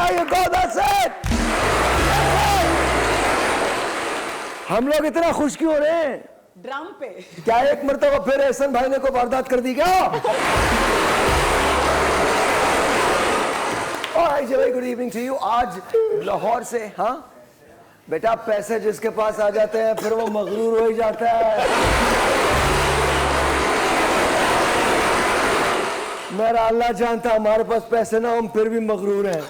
There you go, that's it. हम लोग इतना खुश क्यों हो रहे हैं? ड्रम पे क्या एक मरतबा फिर एहसन भाई ने को वारदात कर दी क्या? Very good evening to you. आज लाहौर से, हाँ बेटा, पैसे जिसके पास आ जाते हैं फिर वो मगरूर हो ही जाता है। मेरा अल्लाह जानता हमारे पास पैसे ना हम फिर भी मगरूर हैं।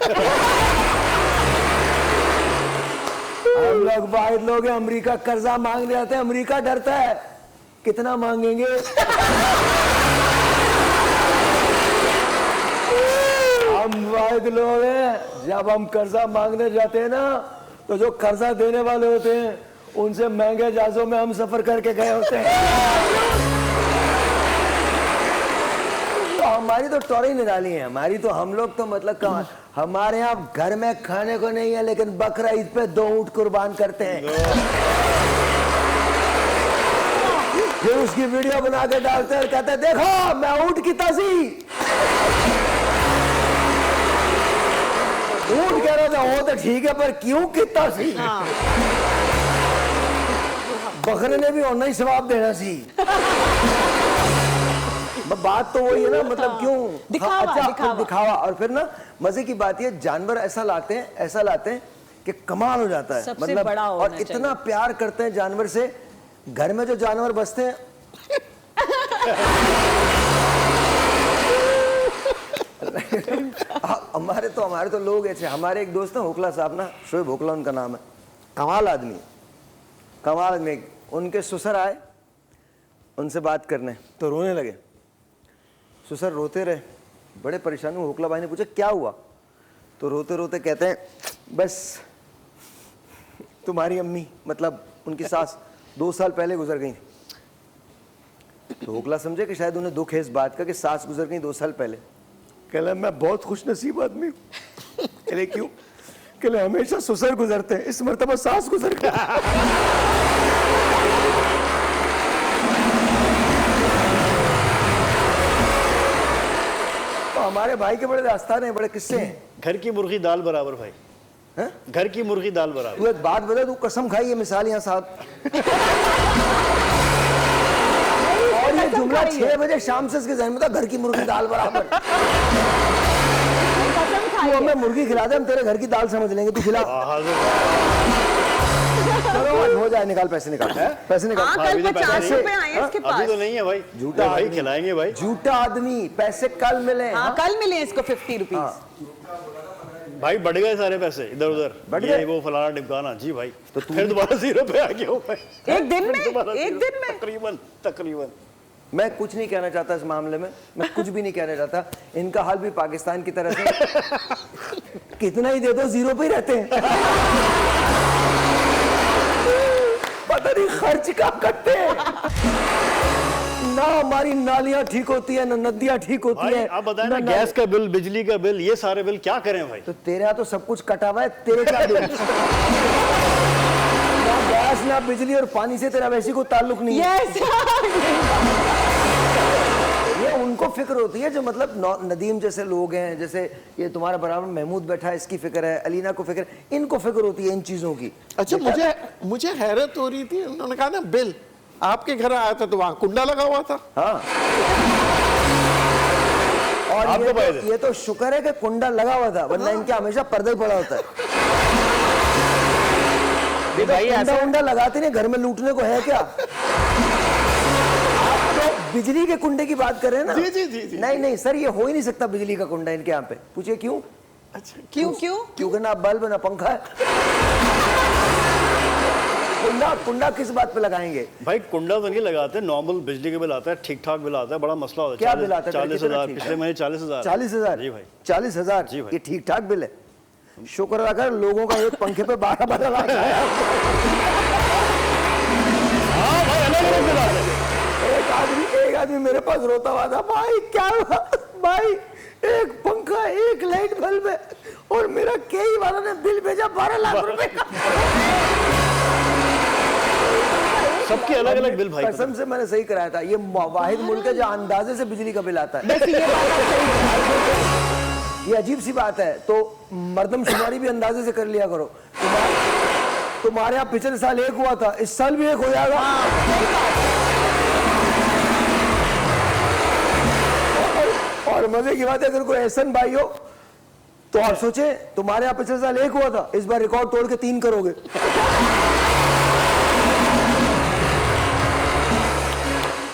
हम लोग वाहिद लोग हैं अमेरिका कर्जा मांगने आते हैं, अमेरिका डरता है कितना मांगेंगे। हम वाहिद लोग हैं जब हम कर्जा मांगने जाते हैं ना तो जो कर्जा देने वाले होते हैं उनसे महंगे जहाजों में हम सफर करके गए होते हैं। तो हमारी तो टोरी निराली है, हमारी तो, हम लोग तो मतलब हमारे यहाँ घर में खाने को नहीं है लेकिन बकरा ईद पे 2 ऊंट कुर्बान करते हैं। फिर उसकी वीडियो बना के डालते हैं और कहते हैं देखो मैं ऊंट की तसी। ऊंट कह रहा था वो तो ठीक है पर क्यों कितना सी? बकरे ने भी होना ही सवाब देना सी। बात तो वही है ना, मतलब क्यों दिखावा, अच्छा दिखावा। दिखावा। और फिर ना मजे की बात ये जानवर ऐसा लाते हैं कि कमाल हो जाता है, मतलब बड़ा और इतना प्यार करते हैं जानवर से। घर में जो जानवर बसते हैं हमारे तो लोग ऐसे, हमारे एक दोस्त है होकला साहब ना, शोएब होकला उनका नाम है, कमाल आदमी। उनके ससुर आए उनसे बात करने तो रोने लगे। ससुर रोते रहे, बड़े परेशान हुए। होकला भाई ने पूछा क्या हुआ? तो रोते रोते कहते हैं बस तुम्हारी अम्मी, मतलब उनकी सास 2 साल पहले गुजर गई। तो होकला समझे कि शायद उन्हें दुख है इस बात का कि सास गुजर गई 2 साल पहले। कहले मैं बहुत खुश नसीब आदमी हूँ। कहले क्यों? कहले हमेशा ससुर गुजरते हैं, इस मर्तबा सास गुजर गई। तो हमारे भाई के बड़े दास्तान हैं, बड़े किस्से हैं। घर की मुर्गी दाल बराबर भाई है? घर की मुर्गी दाल बराबर। तू एक बात बता, तू कसम खाई, ये मिसाल यहाँ साहब। और ये जुमला 6 बजे शाम से इसके जहन में था, घर की मुर्गी दाल बराबर। तू हमें मुर्गी खिला दे, हम तेरे घर की दाल समझ लेंगे, तू खिला। चलो हो जाए, निकाल पैसे, निकाल पैसे निकाल। कल 50 रुपए आए हैं इसके पास। अभी तो नहीं है भाई, झूठा भाई खिलाएंगे भाई। झूठा आदमी, पैसे कल मिले। हाँ कल मिले इसको 50 रुपीज। भाई बढ़ गए सारे पैसे इधर उधर, बढ़ गए, वो फलाना ढिमकाना। जी भाई, तो फिर दोबारा 0 पे आ गया हूँ भाई। एक दिन में तकरीबन। मैं कुछ नहीं कहना चाहता इस मामले में, मैं कुछ भी नहीं कहना चाहता। इनका हाल भी पाकिस्तान की तरह से कितना ही दे दो 0 पे ही रहते हैं। पता नहीं खर्च क्या करते हैं। ना हमारी नालियां ठीक होती है, ना नदियां ठीक होती है। आप बताएं ना, गैस का बिल, बिजली का बिल, ये सारे बिल क्या करें भाई? तो तेरे यहाँ तो सब कुछ कटा हुआ है, तेरे क्या बिल? ना गैस, ना बिजली और पानी से तेरा वैसे कोई ताल्लुक नहीं है। ये उनको फिक्र होती है जो मतलब नदीम जैसे लोग हैं, जैसे ये तुम्हारा बराबर महमूद बैठा है, इसकी फिक्र है, अलीना को फिक्र, इनको फिक्र होती है इन चीजों की। अच्छा, मुझे हैरत हो रही थी, उन्होंने कहा ना बिल आपके घर आया था तो वहां कुंडा लगा हुआ था। हाँ, और ये तो शुक्र है कि कुंडा लगा हुआ था, वरना इनके हमेशा पर्दा ही पड़ा होता है। भाई कुंडा लगाते नहीं, घर में लूटने को है क्या? बिजली के कुंडे की बात कर रहे हैं ना? जी। नहीं सर, ये हो ही नहीं सकता बिजली का कुंडा इनके यहाँ पे। पूछिए क्यों? अच्छा, क्योंकि ना बल्ब ना पंखा है। कुंडा किस बात पे लगाएंगे भाई? कुंडा तो नहीं लगाते, नॉर्मल बिजली के बिल आता है, ठीक ठाक बिल आता है, बड़ा मसला होता है। क्या बिल आता है? 40,000 पिछले महीने 40,000। 40,000? जी भाई, 40,000 ये ठीक ठाक बिल है। शुक्र अदा कर, लोगों का एक पंखे पे 12 लाख आया। हाँ भाई, अलग बिल आते हैं। एक आदमी मेरे पास रोता हुआ था, भाई क्या हुआ? भाई एक पंखा, एक लाइट बल्ब है और मेरा केई वाला ने बिल भेजा 12 लाख रुपए का। सबके अलग अलग बिल भाई। कसम से मैंने सही कराया था। ये वाहिद मुल्क है जहाँ अंदाजे से बिजली का बिल आता है। ये अजीब सी बात है। तो मर्दमशुमारी भी अंदाजे से कर लिया करो। तुम्हारे यहाँ पिछले साल 1 हुआ था, इस साल भी 1 हो जाएगा। और मजे की बात है, अगर कोई एहसन भाई हो तो आप सोचे, तुम्हारे यहाँ पिछले साल 1 हुआ था, इस बार रिकॉर्ड तोड़ के 3 करोगे।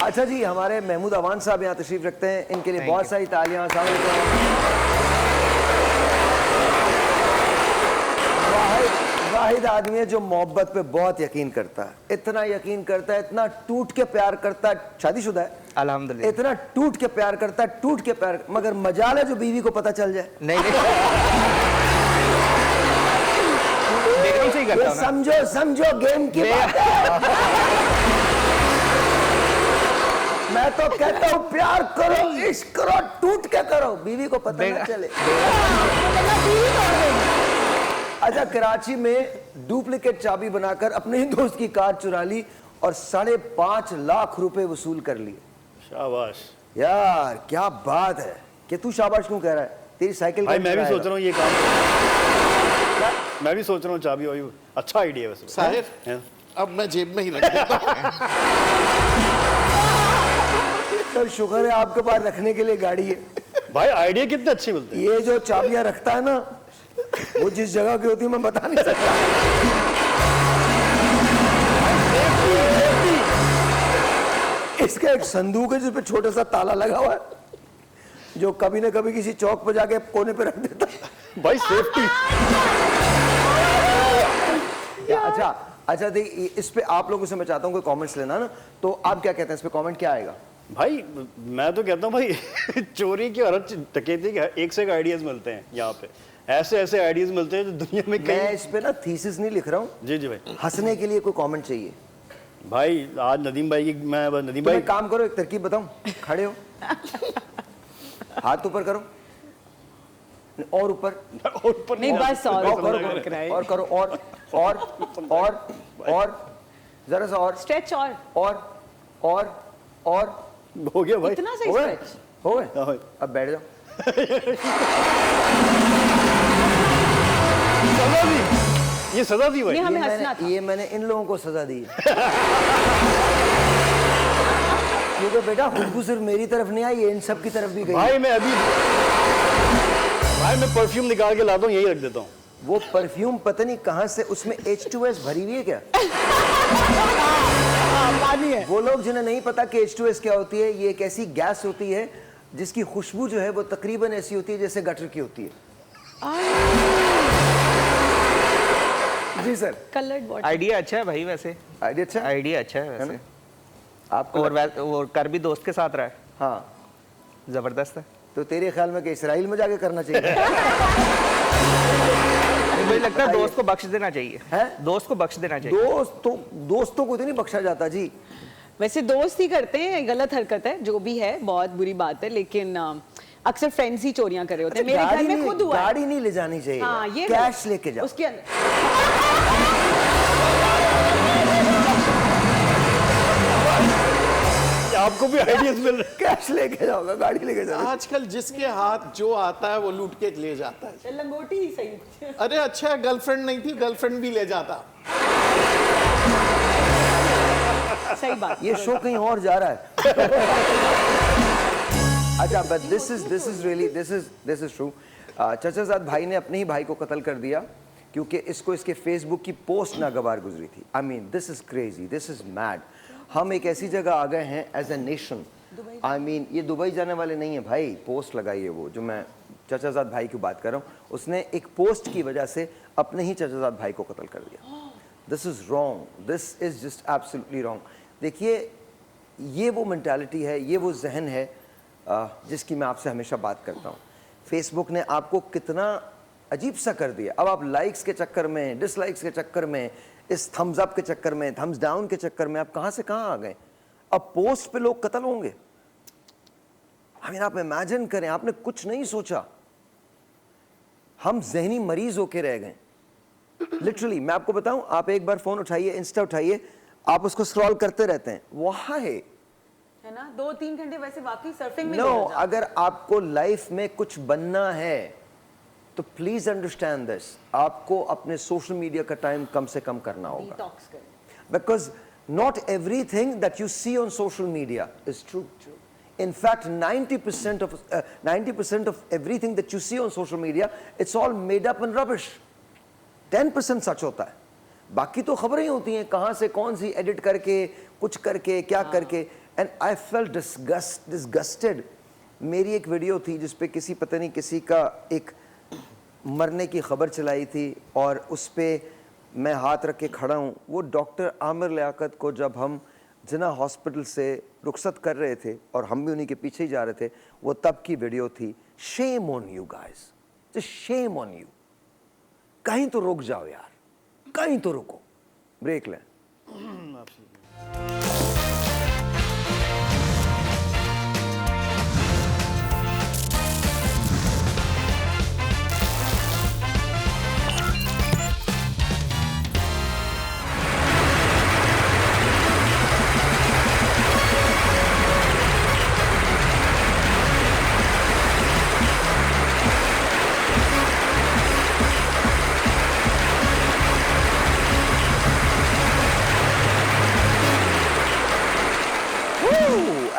अच्छा जी, हमारे महमूद अवान साहब यहाँ तशरीफ रखते हैं, इनके लिए बहुत सारी तालियां। वाहिद आदमी है जो मोहब्बत पे बहुत यकीन करता है, इतना यकीन करता है, इतना टूट के प्यार करता है। शादीशुदा है अल्हम्दुलिल्लाह। इतना टूट के प्यार करता है, टूट के प्यार, मगर मजाल है जो बीवी को पता चल जाए। नहीं बेगम से ही करता हूं ना। समझो समझो गेम की बात है। मैं तो कहता हूँ प्यार करो, इश्क करो, टूट के करो, बीवी को पता ना चले। अच्छा, कराची में डुप्लीकेट चाबी बनाकर अपने ही दोस्त की कार चुरा ली और 5.5 लाख रुपए वसूल कर लिए। शाबाश यार क्या बात है। कि तू शाबाश क्यों कह रहा है? तेरी साइकिल भाई मैं भी सोच रहा हूँ ये काम, मैं भी सोच रहा हूँ चाबी वाबी, अच्छा आइडिया वैसे। साहिर, अब मैं जेब में ही रख देता हूँ। तो शुक्र है आपके पास रखने के लिए गाड़ी है। भाई आइडिया कितने अच्छे मिलते हैं। ये जो चाबियां रखता है ना, वो जिस जगह की होती है मैं बता नहीं सकता। इसका एक संदूक है जिस पे छोटा सा ताला लगा हुआ है, जो कभी ना कभी किसी चौक पर जाके कोने पे रख देता है। भाई सेफ्टी। अच्छा देखिए, इस पे आप लोगों से मैं चाहता हूँ कोई कमेंट्स लेना ना, तो आप क्या कहते हैं इस पे, कमेंट क्या आएगा? भाई मैं तो कहता हूँ भाई चोरी की और डकैती के एक से एक आइडियाज मिलते हैं यहाँ पे, ऐसे ऐसे आइडियाज मिलते हैं जो दुनिया में मैं इस पे ना थीसिस नहीं लिख रहा हूँ। जी जी भाई, हंसने के लिए कोई कमेंट चाहिए भाई। आज नदीम भाई की, मैं नदीम तो भाई एक काम करो, एक तरकीब बताऊं, खड़े हो, हाथ ऊपर करो और ऊपर नहीं बस और करो और जरा सा और स्ट्रेच और हो गया भाई, इतना सही हो गए? स्ट्रेच। हो गए? हाँ भाई। अब बैठ जाओ। सजा दी, ये सजा दी भाई। ये हमें हंसना था। ये मैंने इन लोगों को सजा दी है। क्योंकि बेटा खुशबू सिर्फ मेरी तरफ नहीं आई, ये इन सब की तरफ भी गई। भाई मैं परफ्यूम निकाल के लाता हूँ, यही रख देता हूँ। वो परफ्यूम पता नहीं कहां से, उसमें H2S भरी हुई है क्या? पानी है। वो लोग जिन्हें नहीं पता कि H2S क्या होती है, ये एक ऐसी गैस होती है जिसकी खुशबू जो है वो तकरीबन ऐसी होती है जैसे गटर की होती है। जी सर। Coloured water. आइडिया अच्छा है भाई, वैसे आइडिया अच्छा है? आइडिया अच्छा है वैसे। आपको और कर भी दोस्त के साथ रहा है, हाँ, जबरदस्त है। तो तेरे ख्याल में कि इसराइल में जाके करना चाहिए? मुझे लगता है दोस्त को बख्श देना चाहिए। हैं? दोस्त को बख्श देना चाहिए। दोस्तों को तो नहीं बख्शा जाता जी। वैसे दोस्त ही करते हैं, गलत हरकत है जो भी है, बहुत बुरी बात है, लेकिन अक्सर फ्रेंड्स ही चोरियां कर रहे होते हैं। मेरे घर में खुद हुआ है। गाड़ी नहीं ले जानी चाहिए। हाँ, ये कैश लेके जाओ। उसके अंदर आपको भी आइडियाज मिल रहे हैं। कैश लेके जाओगा, गाड़ी लेके जाओ। आजकल जिसके हाथ जो आता है वो लूट के ले जाता है। लंगोटी ही सही। अरे अच्छा, गर्लफ्रेंड नहीं थी, गर्लफ्रेंड भी ले जाता। सही बात। ये शो कहीं और जा रहा है। अच्छा, बट दिस इज ट्रू। चचाजाद भाई ने अपने ही भाई को कत्ल कर दिया क्योंकि इसको इसके फेसबुक की पोस्ट नागवार गुजरी थी। I mean this is crazy, this is mad. हम एक ऐसी जगह आ गए हैं as a nation. I mean ये दुबई जाने वाले नहीं है भाई, पोस्ट लगाई है वो, जो मैं चचाजाद भाई की बात कर रहा हूँ, उसने एक पोस्ट की वजह से अपने ही चचाजाद भाई को कत्ल कर दिया। This is wrong, this is just absolutely wrong. देखिए, ये वो मेंटालिटी है, ये वो जहन है जिसकी मैं आपसे हमेशा बात करता हूँ। फेसबुक ने आपको कितना अजीब सा कर दिया। अब आप लाइक्स के चक्कर में, डिसलाइक्स के चक्कर में, इस थम्स अप के चक्कर में, थम्स डाउन के चक्कर में आप कहाँ से कहाँ आ गए। अब पोस्ट पे लोग कत्ल होंगे। आई मीन आप इमेजिन करें, आपने कुछ नहीं सोचा, हम जहनी मरीज होके रह गए लिटरली। मैं आपको बताऊं, आप एक बार फोन उठाइए, इंस्टा उठाइए, आप उसको स्क्रॉल करते रहते हैं, वहां है ना, 2-3 घंटे वैसे वाकई सर्फिंग में नो। अगर आपको लाइफ में कुछ बनना है तो प्लीज अंडरस्टैंड दिस, आपको अपने सोशल मीडिया का टाइम कम से कम करना होगा, डिटॉक्स करें। because not everything that you see on social media is true. In fact, 90% of everything that you see on social media, it's all made up and rubbish. 10% सच होता है, बाकी तो खबरें ही होती हैं कहाँ से कौन सी एडिट करके कुछ करके क्या करके. And I felt disgusted. मेरी एक वीडियो थी जिसपे किसी पता नहीं किसी का एक मरने की खबर चलाई थी और उस पे मैं हाथ रख के खड़ा हूँ. वो डॉक्टर आमिर लियाकत को जब हम जिना हॉस्पिटल से रुखसत कर रहे थे और हम भी उन्हीं के पीछे ही जा रहे थे, वो तब की वीडियो थी. Shame on you guys, just shame on you. कहीं तो रुक जाओ यार, कहीं तो रुको, ब्रेक लें.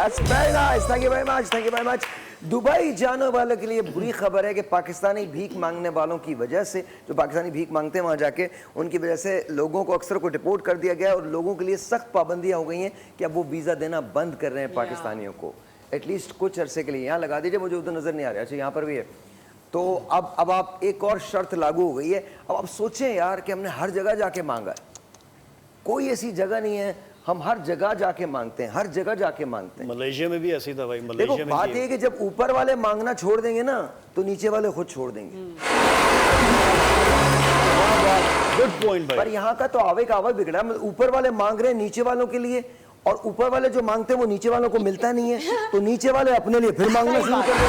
That's very nice. Thank you very much. Thank you very much. Dubai जाने वालों के लिए बुरी खबर है कि पाकिस्तानी भीख मांगने वालों की वजह से, जो पाकिस्तानी भीख मांगते हैं वहाँ जाके, उनकी वजह से लोगों को अक्सर को डिपोर्ट कर दिया गया है और लोगों के लिए सख्त पाबंदियाँ हो गई हैं कि अब वो वीज़ा देना बंद कर रहे हैं पाकिस्तानियों को, एटलीस्ट कुछ अरसे के लिए. यहाँ लगा दीजिए, मुझे उधर नज़र नहीं आ रहा. अच्छा, यहाँ पर भी है. तो अब आप एक और शर्त लागू हो गई है. अब आप सोचें यार कि हमने हर जगह जाके मांगा है, कोई ऐसी जगह नहीं है, हम हर जगह जाके मांगते हैं, हर जगह जाके मांगते हैं. मलेशिया में भी ऐसी था भाई. देखो मलेशिया में बात ये है कि जब ऊपर वाले मांगना छोड़ देंगे ना तो नीचे वाले खुद छोड़ देंगे. गुड पॉइंट भाई. पर यहाँ का तो आवे का आवा बिगड़ा है. ऊपर वाले मांग रहे हैं नीचे वालों के लिए और ऊपर वाले जो मांगते हैं वो नीचे वालों को मिलता नहीं है, तो नीचे वाले अपने लिए फिर मांगना शुरू कर देते.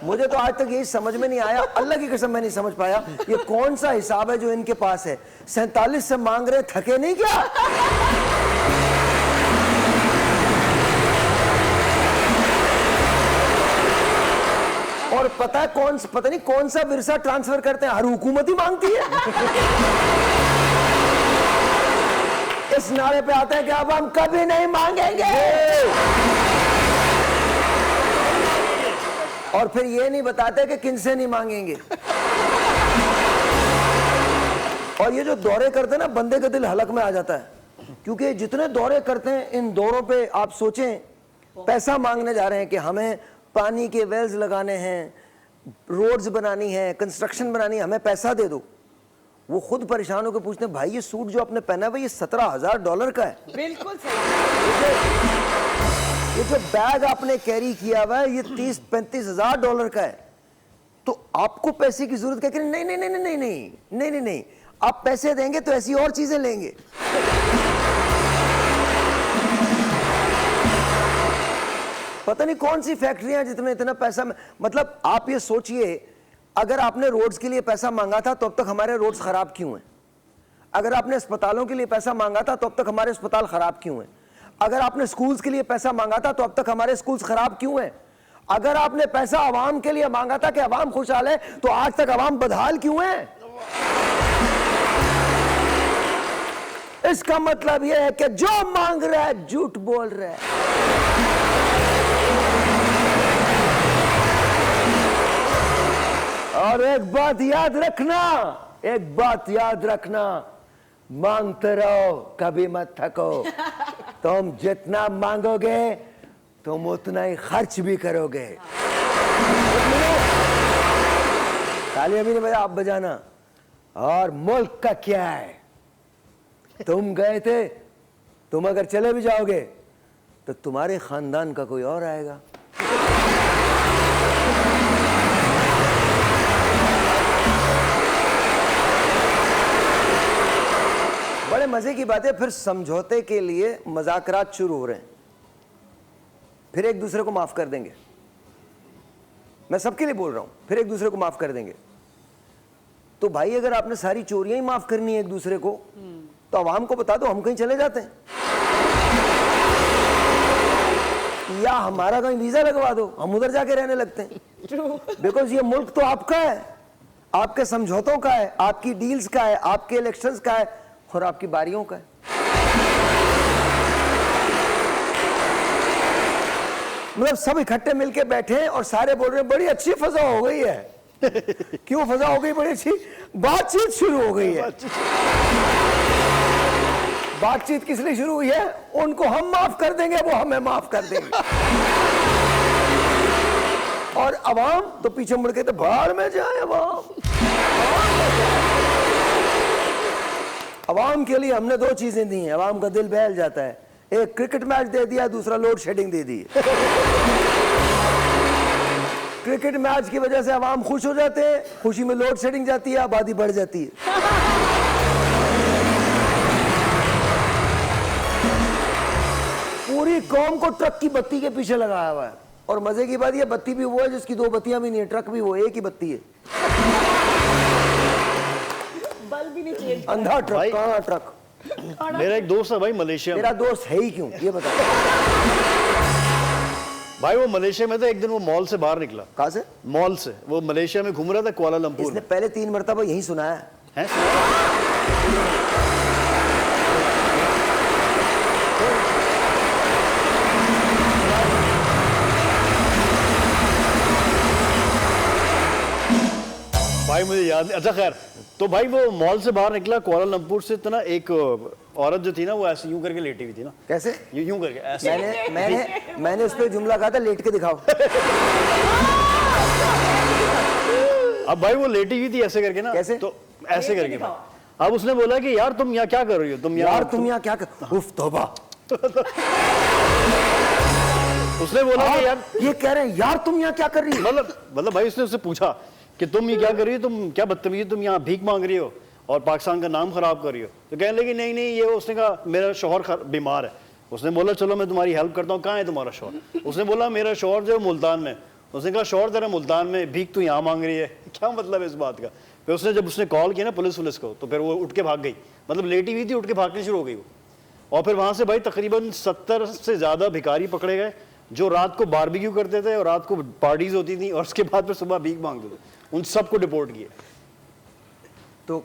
मुझे तो आज तक यही समझ में नहीं आया, अल्लाह की कसम मैं नहीं समझ पाया ये कौन सा हिसाब है जो इनके पास है. 47 से मांग रहे, थके नहीं क्या? और पता नहीं कौन सा विरसा ट्रांसफर करते हैं, हर हुकूमत ही मांगती है. इस नारे पे आते हैं कि अब हम कभी नहीं मांगेंगे और फिर ये नहीं बताते कि किनसे नहीं मांगेंगे. और ये जो दौरे करते हैं ना, बंदे का दिल हलक में आ जाता है, क्योंकि जितने दौरे करते हैं इन दौरों पे आप सोचें पैसा मांगने जा रहे हैं कि हमें पानी के वेल्स लगाने हैं, रोड्स बनानी है, कंस्ट्रक्शन बनानी है, हमें पैसा दे दो. वो खुद परेशान होकर पूछते हैं भाई ये सूट जो आपने पहना है ये $17,000 का है. बिल्कुल सही. ये जो बैग आपने कैरी किया हुआ है ये $30-35,000 का है, तो आपको पैसे की जरूरत क्या? नहीं नहीं नहीं नहीं नहीं नहीं नहीं नहीं नहीं, आप पैसे देंगे तो ऐसी और चीजें लेंगे. पता नहीं कौन सी फैक्ट्रियां जितने इतना पैसा, मतलब आप ये सोचिए अगर आपने रोड्स के लिए पैसा मांगा था तो अब तक हमारे रोड्स खराब क्यों हैं? अगर आपने अस्पतालों के लिए पैसा मांगा था तो अब तक हमारे अस्पताल खराब क्यों हैं? अगर आपने स्कूल्स के लिए पैसा मांगा था तो अब तक हमारे स्कूल्स खराब क्यों हैं? अगर आपने पैसा आवाम के लिए मांगा था कि आवाम खुशहाल है तो आज तक आवाम बदहाल क्यों है? इसका मतलब यह है कि जो मांग रहा है झूठ बोल रहा है. और एक बात याद रखना, एक बात याद रखना, मांगते रहो, कभी मत थको. तुम जितना मांगोगे तुम उतना ही खर्च भी करोगे. ताली अभी नहीं बजा, आप बजाना. और मुल्क का क्या है, तुम गए थे, तुम अगर चले भी जाओगे तो तुम्हारे खानदान का कोई और आएगा. बड़े मजे की बात है, फिर समझौते के लिए मजाकरात शुरू हो रहे हैं, फिर एक दूसरे को माफ कर देंगे. मैं सबके लिए बोल रहा हूं, फिर एक दूसरे को माफ कर देंगे. तो भाई अगर आपने सारी चोरियां ही माफ करनी है एक दूसरे को तो आवाम को बता दो, हम कहीं चले जाते हैं, या हमारा कहीं वीजा लगवा दो, हम उधर जाके रहने लगते हैं. बिकॉज ये मुल्क तो आपका है, आपके समझौतों का है, आपकी डील्स का है, आपके इलेक्शंस का है और आपकी बारियों का है। मतलब सब इकट्ठे मिलके बैठे हैं और सारे बोल रहे हैं बड़ी अच्छी फजा हो गई है। क्यों फजा हो गई बड़ी अच्छी? बातचीत शुरू हो गई है। बातचीत किस लिए शुरू हुई है? उनको हम माफ कर देंगे, वो हमें माफ कर देंगे। और अवाम तो पीछे मुड़ के तो बाहर में जाए। अवाम के लिए हमने 2 चीजें दी हैं, अवाम का दिल बहल जाता है। एक क्रिकेट मैच दे दिया, दूसरा लोड शेडिंग दे दी। क्रिकेट मैच की वजह से अवाम खुश हो जाते हैं, खुशी में लोड शेडिंग जाती है, आबादी बढ़ जाती है। पूरी कौम को ट्रक की बत्ती के पीछे लगाया हुआ है। और मजे की बात ये बत्ती भी वो है जिसकी 2 बत्तियां भी नहीं है, ट्रक भी वो एक ही बत्ती है। बल्ब भी नहीं चेंज। अंधा ट्रक, भाई- कहाँ ट्रक? मेरा एक दोस्त है भाई मलेशिया में। तेरा दोस्त है ही क्यों ये बता। भाई वो मलेशिया में था, एक दिन वो मॉल से बाहर निकला। कहाँ से? मॉल से वो मलेशिया में घूम रहा था, कुआलालंपुर इसने में। पहले 3 मरतबा यही सुनाया है। भाई मुझे याद नहीं। अच्छा खैर, तो भाई वो मॉल से बाहर निकला कुआलालंपुर से, तो ना एक औरत जो थी ना वो ऐसे यूं करके लेटी हुई थी ना। कैसे? यूं करके ऐसे। मैंने उस पर जुमला कहा था, लेट के दिखाओ। अब भाई वो लेटी हुई थी ऐसे करके ना। कैसे? तो ऐसे करके भाई। अब उसने बोला कि यार तुम यहाँ क्या कर रही हो? तुम यार तुम यहाँ क्या कर? उफ तौबा। उसने बोला कि यार ये कह रहे हैं यार तुम यहाँ क्या कर रही हो? मतलब भाई उसने उससे पूछा कि तुम ये क्या कर रही हो, तुम क्या बदतमीजी, तुम यहाँ भीख मांग रही हो और पाकिस्तान का नाम खराब कर रही हो। तो कहने लगी नहीं नहीं, ये उसने कहा मेरा शौहर बीमार है। उसने बोला चलो मैं तुम्हारी हेल्प करता हूँ, कहाँ है तुम्हारा शौहर? उसने बोला मेरा शौहर जो है मुल्तान में। उसने कहा शौहर तेरा मुल्तान में, भीख तू यहाँ मांग रही है, क्या मतलब है इस बात का? फिर उसने जब उसने कॉल किया ना पुलिस को, तो फिर वो उठ के भाग गई। मतलब लेटी हुई थी, उठ के भागनी शुरू हो गई वो। और फिर वहाँ से भाई तकरीबन 70 से ज़्यादा भिखारी पकड़े गए जो रात को बारबेक्यू करते थे और रात को पार्टीज होती थी और उसके बाद फिर सुबह भीख मांगते थे। उन सबको डिपोर्ट किया। तो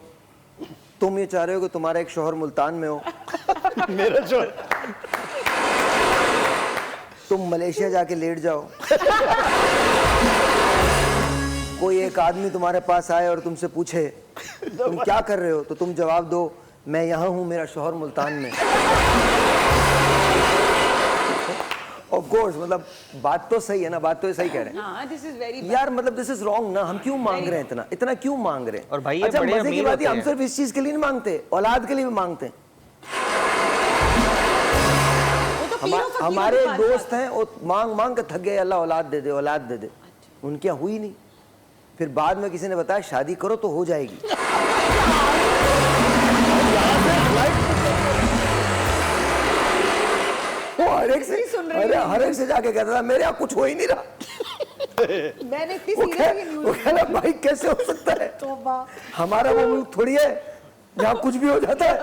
तुम ये चाह रहे हो कि तुम्हारा एक शौहर मुल्तान में हो, मेरा शौहर तुम मलेशिया जाके लेट जाओ, कोई एक आदमी तुम्हारे पास आए और तुमसे पूछे तुम क्या कर रहे हो, तो तुम जवाब दो मैं यहाँ हूँ, मेरा शौहर मुल्तान में। ऑफ कोर्स, मतलब बात तो सही है ना, बात तो सही कह रहे हैं। हाँ, this is very bad. यार मतलब दिस इज रॉन्ग ना, हम क्यों मांग रहे हैं इतना, इतना क्यों मांग रहे हैं? और भाई ये अच्छा बड़े मजे की अमीर बात है, होते हम हैं। सिर्फ इस चीज के लिए नहीं मांगते, औलाद के लिए भी मांगते हैं। वो तो पीरों फकीरों हमारे के पास दोस्त हैं, वो मांग मांग के थक गए, अल्लाह औलाद दे दे, औलाद दे दे। उनकी यहाँ हुई नहीं, फिर बाद में किसी ने बताया शादी करो तो हो जाएगी। वो हर एक से जाके कहता था मेरे यहाँ कुछ हो ही नहीं रहा। मैंने इतनी वो सीरियस ये वो न्यूज़ कहना भाई कैसे हो सकता है, हमारा वो मुल्क थोड़ी है जहाँ कुछ भी हो जाता है।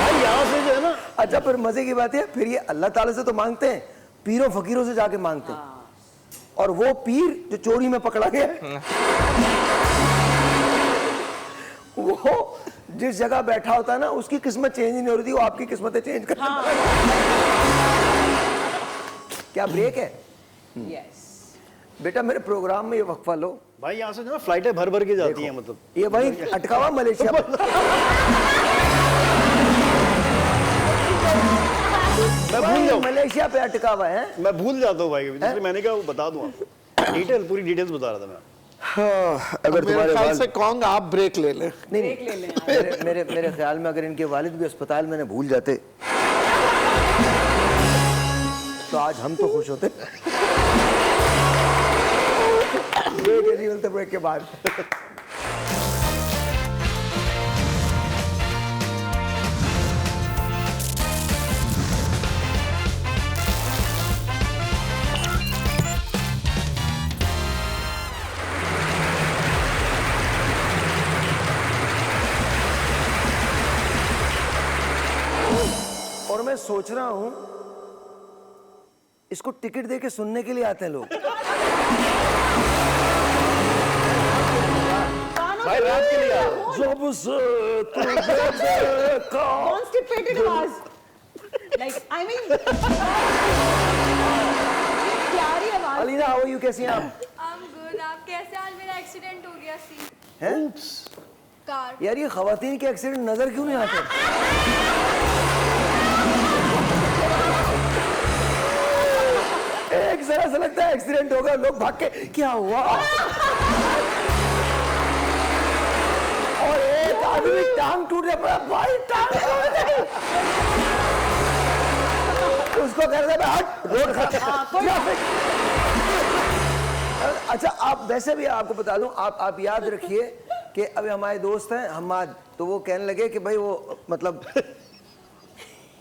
भाई यहाँ से जो है ना। अच्छा फिर मजे की बात है, फिर ये अल्लाह ताला से तो मांगते हैं, पीरों फकीरों से जाके मांगते हैं। और वो पीर जो चोरी में पकड़ा गया है, वो जिस जगह बैठा होता है ना, उसकी किस्मत चेंज ही नहीं हो रही थी, वो आपकी किस्मतें चेंज कर क्या ब्रेक है? यस बेटा मेरे प्रोग्राम में ये वक्फा लो। भाई यहाँ से जो ना फ्लाइटें भर भर के जाती हैं, मतलब ये वही अटका हुआ मलेशिया में। मैं भूल जाऊँ, मलेशिया पे अटका हुआ है। मैं भूल जाता हूँ भाई, जिसलिए मैंने कहा वो बता दूँ आपको डिटेल, पूरी डिटेल्स बता रहा था मैं। अगर मेरे तुम्हारे ख्याल वाल से कहूँगा आप ब्रेक ले लें। नहीं ब्रेक ले लें आप। मेरे ख्याल में अगर इनके वालिद भी अस्पताल में भूल जाते तो आज हम तो खुश होते। ब्रेक के बाद और मैं सोच रहा हूं इसको टिकट दे के सुनने के लिए आते हैं लोग। भाई रात के लिए आओ। जब से तुझे देखा। कॉन्स्टिपेटेड आवाज लाइक आई मीन प्यारी आवाज। अलीना हाउ आर यू, कैसी हैं आप? I'm good. आप कैसे? आज मेरा एक्सीडेंट हो गया सी हैं? कार। यार ये खवातीन के एक्सीडेंट नजर क्यों नहीं आते? एक जरा सा लगता है एक्सीडेंट हो गया, लोग भाग के क्या हुआ, और एक आदमी टांग टूट गया, भाई टांग टूट गई, उसको कर दे हट, रोड ट्रैफिक। अच्छा आप वैसे भी आपको बता दूं, आप याद रखिए कि अभी हमारे दोस्त हैं हमाद, तो वो कहने लगे कि भाई वो मतलब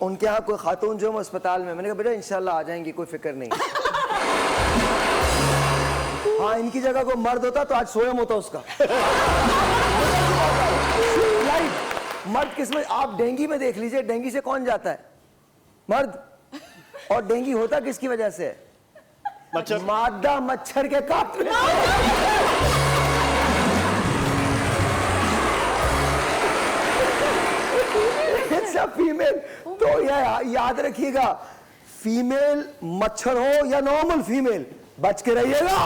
उनके यहाँ कोई खातून जो है अस्पताल में, मैंने कहा बेटा इंशाल्लाह आ जाएंगी, कोई फिक्र नहीं। हाँ इनकी जगह कोई मर्द होता तो आज सोयम होता उसका। मर्द किसमें, आप डेंगी में देख लीजिए, डेंगी से कौन जाता है? मर्द। और डेंगी होता किसकी वजह से? मच्छर। मादा मच्छर के काटने। फीमेल, तो याद रखिएगा, फीमेल मच्छर हो या नॉर्मल फीमेल, बच के रहिएगा।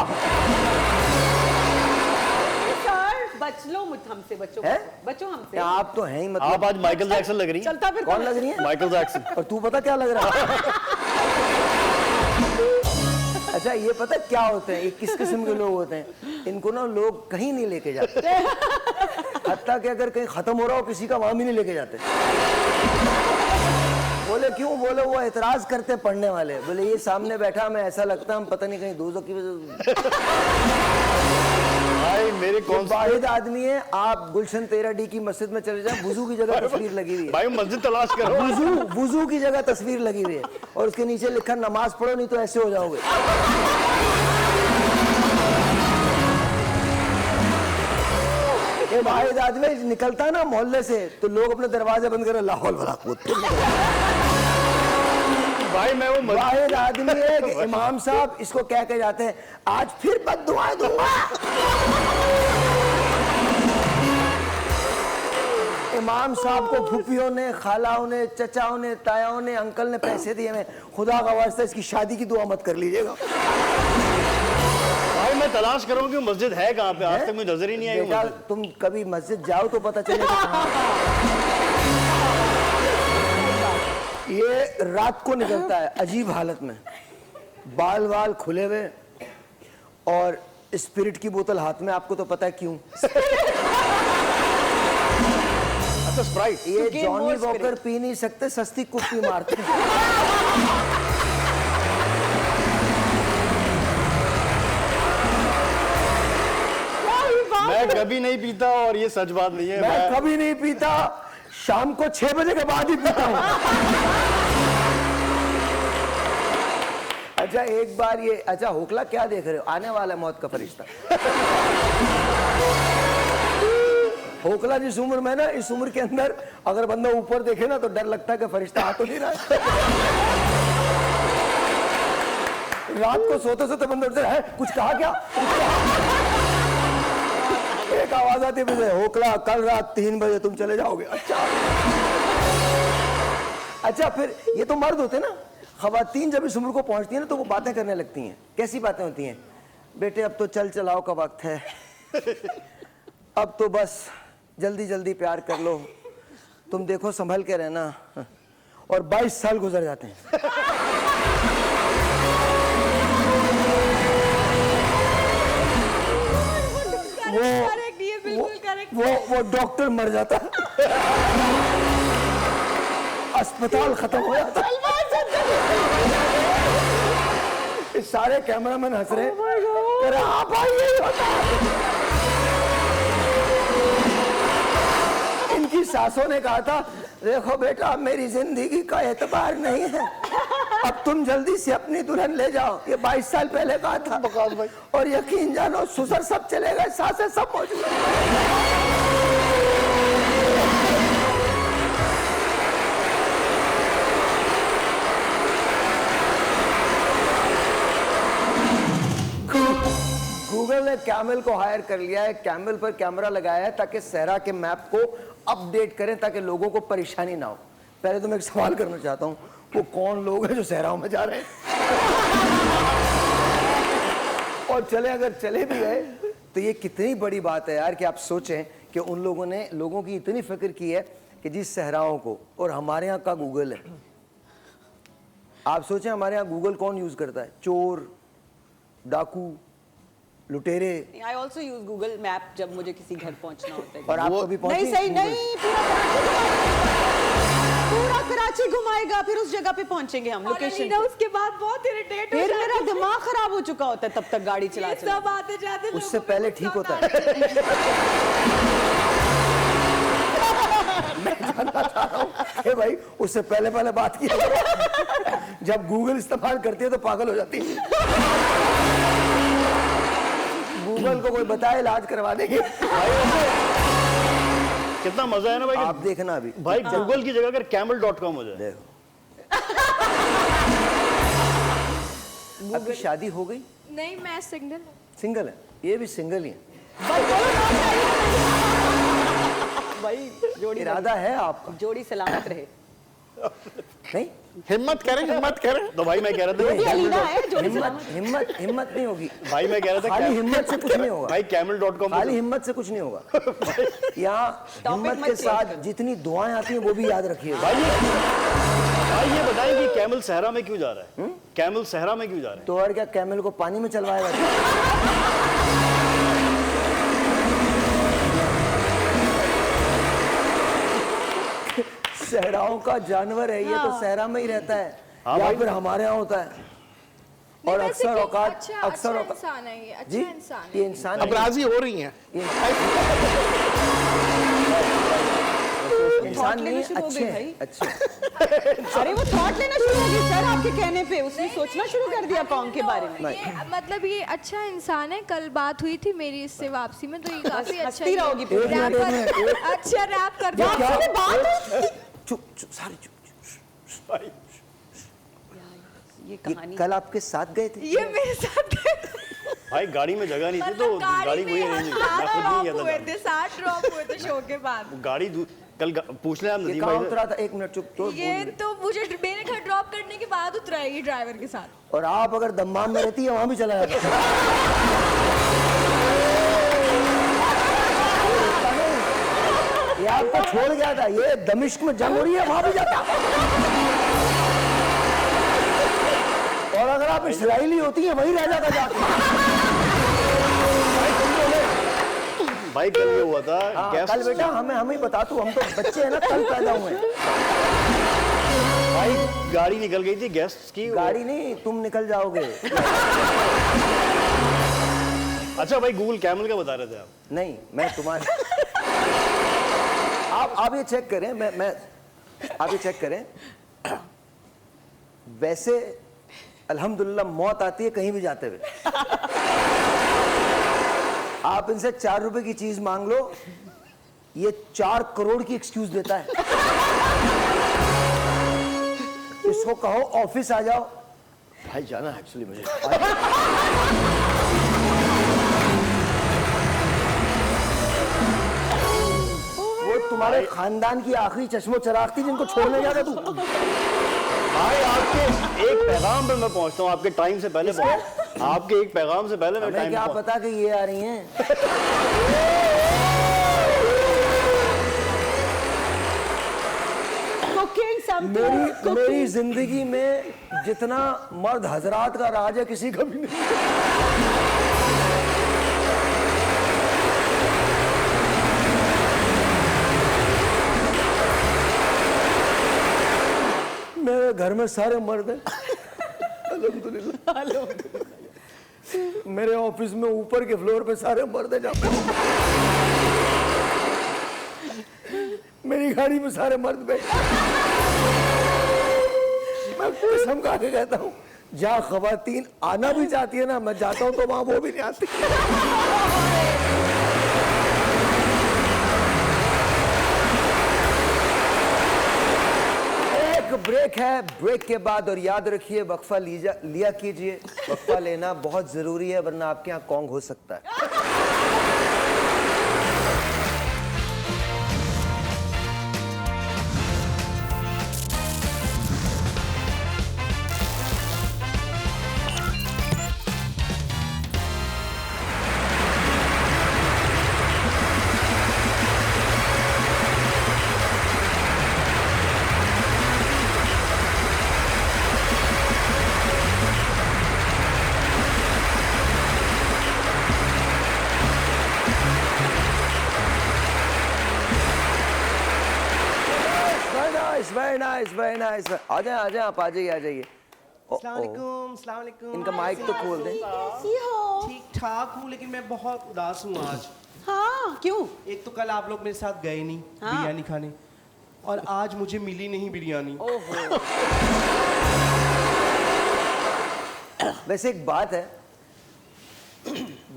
सर बच लो हमसे, बचो हैं? बचो हमसे। आप तो हैं ही मतलब। आप आज माइकल जैक्सन लग रही हैं। चलता फिर कौन लग रही है? Michael Jackson. और तू पता क्या लग रहा है? अच्छा ये पता क्या होते हैं, ये किस किस्म के लोग होते हैं, इनको ना लोग कहीं नहीं लेके जाते, हत्ता कि अगर कहीं खत्म हो रहा हो किसी का, वहां भी नहीं लेके जाते। बोले क्यों? बोले वो एतराज करते पढ़ने वाले, बोले ये सामने बैठा मैं ऐसा लगता हम पता नहीं कहीं दोजों की वजह। भाई मेरे कौन वाहिद आदमी है, आप गुलशन 13D की मस्जिद में चले जाए, वुजू की जगह तस्वीर लगी हुई है, भाई मस्जिद तलाश करो। वुजू की जगह तस्वीर लगी हुई है, और उसके नीचे लिखा नमाज पढ़ो नहीं तो ऐसे हो जाओगे। ये वाहिद आदमी निकलता है ना मोहल्ले से, तो लोग अपने दरवाजे बंद कर लाहौल वाला कूदते। भाई मैं वो वाहिद आदमी है कि इमाम साहब इसको कह के जाते हैं आज फिर बद्दुआएं दूंगा। इमाम साहब को फूफियों ने, खालाओं ने, चचाओं ने, तायाओं ने, अंकल ने पैसे दिए हैं, खुदा का वास्ता इसकी शादी की दुआ मत कर लीजिएगा। भाई मैं तलाश करूं कि मस्जिद है कहाँ पे, आज तक मुझे नजर ही नहीं आई वो बेटा मस्जिद। तुम कभी मस्जिद जाओ तो पता चलेगा कहाँ है। ये रात को निकलता है अजीब हालत में, बाल वाल खुले हुए और स्पिरिट की बोतल हाथ में, आपको तो पता है क्यों। अच्छा स्प्राइट। ये gain Johnny more walker spirit. P नहीं सकते, सस्ती कुप्पी मारते हैं। मैं कभी नहीं पीता और ये सच बात नहीं है। मैं कभी नहीं पीता, शाम को 6 बजे के बाद ही पीता हूँ। अच्छा एक बार ये, अच्छा होकला क्या देख रहे हो, आने वाला है मौत का फरिश्ता। होकला जिस उम्र में ना, इस उम्र के अंदर अगर बंदा ऊपर देखे ना तो डर लगता है कि फरिश्ता आ तो नहीं रहा है। रात को सोते सोते बंदा उठता है, कुछ कहा क्या? एक आवाज आती है, होकला कल रात 3 बजे तुम चले जाओगे। अच्छा फिर ये तो मर्द होते ना, खवातीन जब इस उम्र को पहुंचती है ना तो वो बातें करने लगती हैं। कैसी बातें होती हैं? बेटे अब तो चल चलाओ का वक्त है, अब तो बस जल्दी जल्दी प्यार कर लो, तुम देखो संभल के रहना। और 22 साल गुजर जाते हैं। वो डॉक्टर मर जाता, अस्पताल खत्म हो जाता। सारे कैमरामैन हंस रहे हैं, हाँ भाई यही होता है। इनकी सासों ने कहा था देखो बेटा मेरी जिंदगी का एतबार नहीं है, अब तुम जल्दी से अपनी दुल्हन ले जाओ। ये 22 साल पहले कहा था। और यकीन जानो ससुर सब चले गए, सासें सब मौजूद हैं। गूगल ने कैमल को हायर कर लिया है, कैमल पर कैमरा लगाया है ताकि सहरा के मैप को अपडेट करें ताकि लोगों को परेशानी ना हो। पहले तो मैं एक सवाल करना चाहता हूँ, वो कौन लोग हैं जो सहराओं में जा रहे हैं? और चले, अगर चले भी गए तो ये कितनी बड़ी बात है यार कि आप सोचें कि उन लोगों ने लोगों की इतनी फिक्र की है कि जिस सहराओं को, और हमारे यहाँ का गूगल है। आप सोचें हमारे यहाँ गूगल कौन यूज करता है? चोर, डाकू, लुटेरे। I also use Google map जब मुझे किसी घर पहुंचना होता है। और आप कभी पहुंची? नहीं सही नहीं, पूरा कराची घुमाएगा, फिर उस जगह पे पहुंचेंगे हम और लोकेशन। अलीना उसके बाद बहुत इरिटेट हो फिर जाती मेरा है। दिमाग खराब हो चुका होता है तब तक गाड़ी चला ये चला। सब आते जाते उससे लोगों को पहले ठीक होता है। मैं जानना चाह रहा हूँ कि भाई उससे पहले पहले बात किया करो। जब गूगल इस्तेमाल करती है तो पागल हो जाती है। गूगल को कोई बताए इलाज करवा देंगे। कितना मजा है ना भाई आप देखना अभी भाई गूगल की जगह अगर camel.com हो जाए। देखो, आपकी शादी हो गई? नहीं, मैं सिंगल हूँ। सिंगल है? ये भी सिंगल ही है। भाई जोड़ी इरादा है आपका? जोड़ी सलामत रहे। नहीं, हिम्मत करें, हिम्मत करें। तो भाई मैं कह रहा ये भी था अलीना है जोड़ी हिम्मत सलामत। हिम्मत हिम्मत नहीं होगी। भाई मैं कह रहा था खाली हिम्मत से कुछ नहीं होगा। भाई camel.com खाली हिम्मत से कुछ नहीं होगा। यहाँ हिम्मत मत के change साथ करो। जितनी दुआएं आती हैं वो भी याद रखिएगा। भाई ये बताएं कि कैमल सहरा में क्यों जा रहा है? कैमल सहरा में क्यों जा रहा है? तो और क्या, कैमल को पानी में चलवाएगा? सहराओं का जानवर है ये, तो सहरा में ही रहता है। हाँ या भाई। फिर हमारे यहाँ होता है। नहीं, और वैसे अक्सर कि औकात अच्छा इंसान है ये, अच्छा जी, इंसान ये है। इंसान अब राजी हो रही हैं। इंसान नहीं, लेना शुरू हो अच्छे गई हैं, भाई। अच्छे। अरे वो थॉट लेना शुरू हो गई सर आपके कहने पे, उसने सोचना शुरू कर दिया कॉम के बारे में। ये मतलब ये अच्छा इंसान है। कल बात हुई थी मेरी इससे वापसी में, तो ये काफी अच्छा हंसती रहोगी पूरी एक मिनट, एक मिनट, अच्छा रैप कर ये दो। क्या? आपसे बात चुप चुप, सारे चुप। भाई ये ये कहानी कल आपके साथ गए थे? ये मेरे साथ भाई गाड़ी में जगह नहीं थी तो मतलब गाड़ी वही अरेंज मैं खुद नहीं गया था। 60 ड्रॉप हुए थे शो के बाद। गाड़ी कल पूछ लें आप ये नदीम कहाँ भाई से। उतरा था? एक मिनट चुप। तो ये तो मुझे मेरे घर ड्रॉप करने के बाद उतरा है ये ड्राइवर के साथ। और आप अगर दम्माम में रहती है वहां भी चला जाता। ये आपको छोड़ गया था, ये दमिश्क में जंग हो रही है वहां भी जाता। और अगर आप इसराइली होती है वहीं रह जाता जाके। भाई कल ये हुआ था हाँ, गैस कल बेटा हमें बता तू, हम तो बच्चे हैं ना, कल पैदा हुए हैं। भाई गाड़ी निकल गई थी गैस की गाड़ी नहीं, तुम निकल जाओगे। अच्छा भाई गूगल कैमल का बता रहे थे आप। नहीं, मैं तुम्हारे आप ये चेक करें, मैं आप ये चेक करें। वैसे अल्हम्दुलिल्लाह मौत आती है कहीं भी जाते हुए। आप इनसे 4 रुपए की चीज मांग लो, ये 4 करोड़ की एक्सक्यूज देता है। इसको कहो ऑफिस आ जाओ, भाई जाना है एक्चुअली मुझे। वो तुम्हारे खानदान की आखिरी चश्मो चराग थी जिनको छोड़ने जाता तू। भाई आपके एक पैगाम पे मैं पहुंचता हूँ, आपके टाइम से पहले पहुंच, आपके एक पैगाम से पहले मैं हमें टाइम क्या पे पता कि ये आ रही हैं। कुकिंग समथिंग मेरी जिंदगी में जितना मर्द हजरात का राज है किसी का भी नहीं। मेरे घर में सारे मर्द हैं अल्हम्दुलिल्लाह। मेरे ऑफिस में ऊपर के फ्लोर पे सारे मर्द हैं, जहाँ पे मेरी गाड़ी में सारे मर्द बैठे। मैं कसम खा के कहता हूँ, जहाँ खवातीन आना भी चाहती है ना, मैं जाता हूँ तो वहां वो भी नहीं आती। एक ब्रेक है, ब्रेक के बाद और याद रखिए वक्फा लिया कीजिए, वक्फा लेना बहुत जरूरी है वरना आपके यहाँ कॉन्ग हो सकता है। Very nice, very nice. आ जाए आप आ जाइए। अस्सलाम वालेकुम। इनका माइक तो खोल दें। कैसी हो? ठीक ठाक हूँ लेकिन मैं बहुत उदास हूँ आज। हाँ, क्यों? एक तो कल आप लोग मेरे साथ गए नहीं हाँ। बिरयानी खाने और आज मुझे मिली नहीं बिरयानी। ओहो। वैसे एक बात है,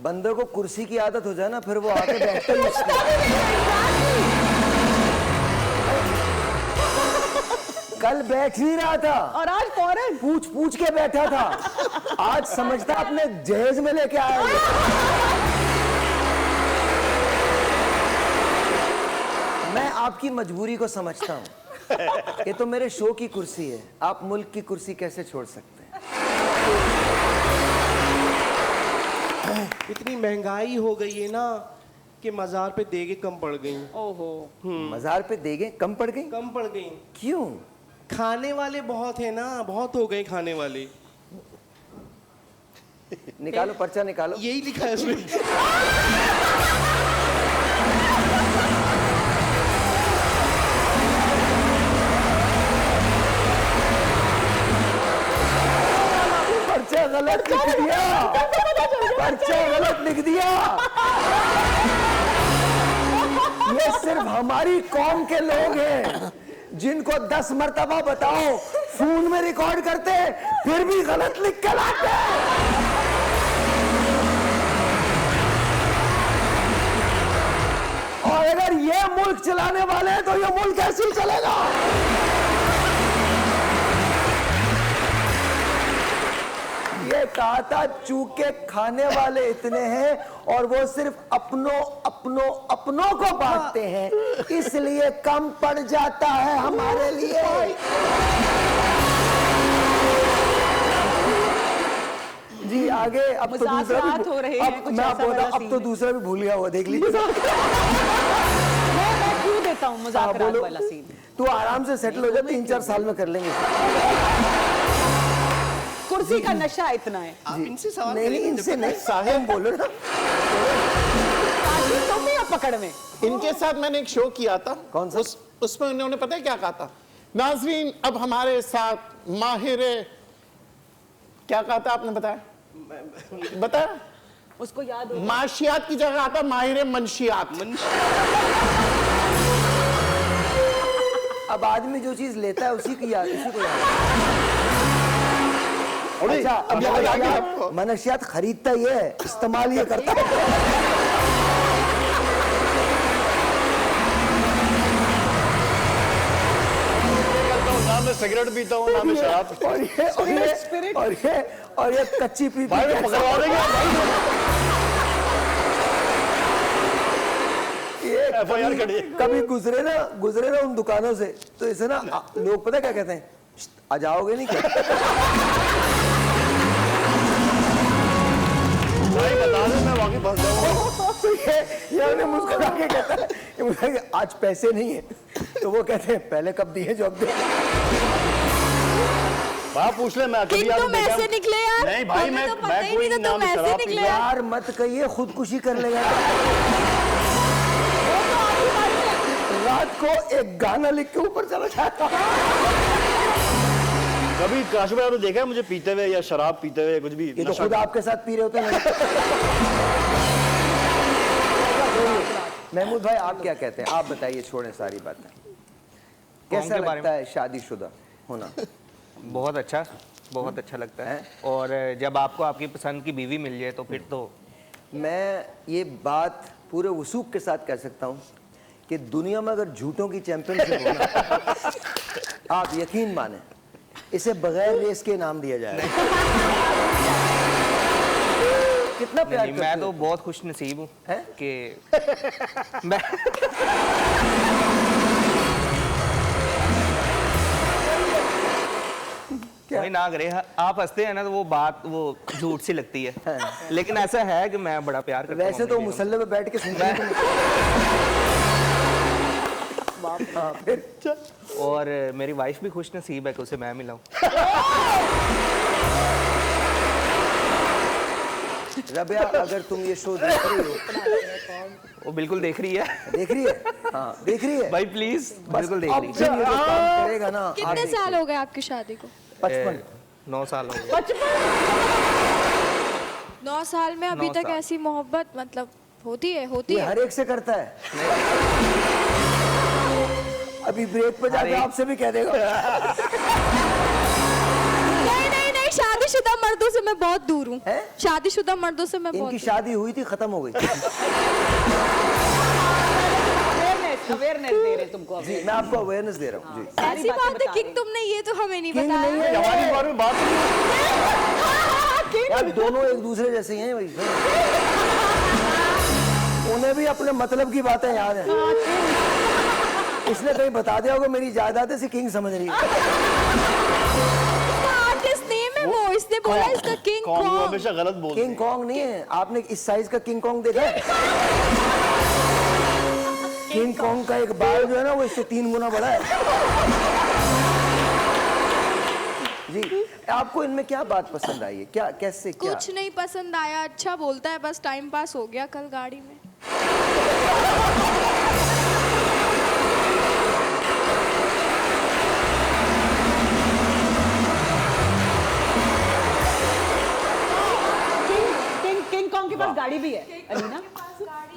बंदे को कुर्सी की आदत हो जाए ना फिर वो आके बैठता ही उसकी। कल बैठ नहीं रहा था और आज फौरन पूछ के बैठा था, आज समझता अपने जहेज में लेके आया है। मैं आपकी मजबूरी को समझता हूँ, ये तो मेरे शो की कुर्सी है, आप मुल्क की कुर्सी कैसे छोड़ सकते हैं? इतनी महंगाई हो गई है ना कि मजार पे देगे कम पड़ गई। ओहो। मजार पे देगे कम पड़ गई? कम पड़ गई। क्यों? खाने वाले बहुत है ना, बहुत हो गए खाने वाले। निकालो पर्चा निकालो। यही लिखा है उसमें। पर्चा गलत लिख दिया, पर्चा गलत लिख दिया। ये सिर्फ हमारी कौम के लोग हैं जिनको 10 मर्तबा बताओ फोन में रिकॉर्ड करते फिर भी गलत लिख के लाते। और अगर ये मुल्क चलाने वाले हैं तो ये मुल्क ऐसे ही चलेगा। ये कहा था चूके खाने वाले इतने हैं और वो सिर्फ अपनों को बांटते हैं, इसलिए कम पड़ जाता है हमारे लिए। जी आगे। अब तो दूसरा भी हो रहे हैं, कुछ मैं ऐसा आपको वाला अब तो सीन दूसरा भी भूल गया हुआ, देख लीजिए। मैं क्यों देता हूँ मुज़ाकरात बोलो। वाला सीन? तू आराम से सेटल हो जा, 3-4 साल में कर लेंगे। कुर्सी का नशा इतना है। आप इनसे सवाल नहीं करेंगे, इनसे मुझे नहीं, साहिब बोलो ना। काशी तुम भी अब पकड़ में। इनके साथ मैंने एक शो किया था। कौन सा? उसमें उन्होंने पता है क्या कहा था? नाजरीन अब हमारे साथ माहिर, क्या कहा था आपने बताया? बताया? उसको याद हो। माशियात की जगह आता माहिर मंशियात। अब आदमी जो चीज लेता है उसी की याद, उसी को याद। अच्छा, अब याद आ गया आपको। मनशियात खरीदता ये है, इस्तेमाल ये करता है। ना मैं सिगरेट पीता हूँ ना मैं शराब। और ये कच्ची पी भाई मैं पकड़वा देंगे FIR करिए। कभी गुजरे ना उन दुकानों से तो इसे ना लोग पता क्या कहते हैं, आ जाओगे नहीं क्या? भाई बता दे मैं वाकई फंस जाऊंगा। तो ये उन्हें मुस्कुरा के कहता है कि मुझे आज पैसे नहीं है, तो वो कहते हैं पहले कब दिए जो अब दे। भाई पूछ ले, मैं कभी तुम ऐसे निकले यार। नहीं भाई हमें तो पता ही कोई नहीं था नाम तुम ऐसे शराब निकले पीता। यार मत कहिए, खुदकुशी कर लेगा। रात को एक गाना लिख के ऊपर चला जाता। कभी काश भाई आपने देखा है मुझे पीते हुए या शराब पीते हुए कुछ भी? ये तो खुद आपके साथ पी रहे होते हैं। महमूद भाई आप क्या कहते हैं, आप बताइए, छोड़ें सारी बातें। कैसा के बारे लगता है शादीशुदा होना? बहुत अच्छा लगता है। और जब आपको आपकी पसंद की बीवी मिल जाए तो फिर तो मैं ये बात पूरे वसूख के साथ कह सकता हूँ कि दुनिया में अगर झूठों की चैंपियनशिप हो ना आप यकीन माने इसे बगैर रेस के नाम दिया जाएगा। कितना प्यार नहीं, करते मैं हो? तो बहुत खुश नसीब हूँ हैं? कि मैं क्या? वही ना करे, आप हंसते हैं ना तो वो बात वो झूठ सी लगती है, लेकिन ऐसा है कि मैं बड़ा प्यार करता हूँ वैसे तो अपनी बेगम से। मुसल्ले पे बैठ के सुनते हाँ, फिर और मेरी वाइफ भी खुश नसीब है कि उसे मैं मिला हूँ। रबिया, अगर तुम ये शो देख रही हो, वो बिल्कुल देख रही है देख रही है? हाँ, देख रही है। भाई प्लीज, बिल्कुल देख अब रही जब ये जो काम करेगा ना, कितने साल हो गए आपकी शादी को? 55। है। 9 साल हो गए। 9 साल में अभी 9 तक साल। ऐसी मोहब्बत मतलब होती है ये हर एक से करता है। अभी ब्रेक पे जाके एक- आपसे भी कह देगा। नहीं, शादीशुदा मर्दों से मैं बहुत दूर हूँ। हैं? शादीशुदा मर्दों से मैं बहुत इनकी दूर शादी हुई थी, खत्म हो गई। अवेयरनेस दे रहे तुमको अभी। जी, मैं आपको अवेयरनेस दे रहा हूँ जी। हूँ। ऐसी बातें बात है बता किंग रहे तुमने ये तो हमें नहीं किंग बताया। नहीं है हमारी बारे में बात नहीं। यार, दोनों एक दूसरे जैसे ही हैं भाई। उन्हें भी अपने मतलब की बातें याद है। इसने कहीं बता दिया होगा मेरी जायदाद से किंग समझ रही है। आर्टिस्ट नेम है वो, इसने बोला इसका किंग कौन वो कॉन्ग। हमेशा गलत बोलते किंग हैं। कॉन्ग नहीं है। आपने इस साइज का किंग कॉन्ग देखा है? किंग कॉन्ग का एक बाल जो है ना, वो इससे 3 गुना बड़ा है। जी, आपको इनमें क्या बात पसंद आई है? क्या, कैसे, क्या? कुछ नहीं पसंद आया, अच्छा बोलता है, बस टाइम पास हो गया कल गाड़ी में। किंग कॉन्ग के पास गाड़ी भी है अलीना।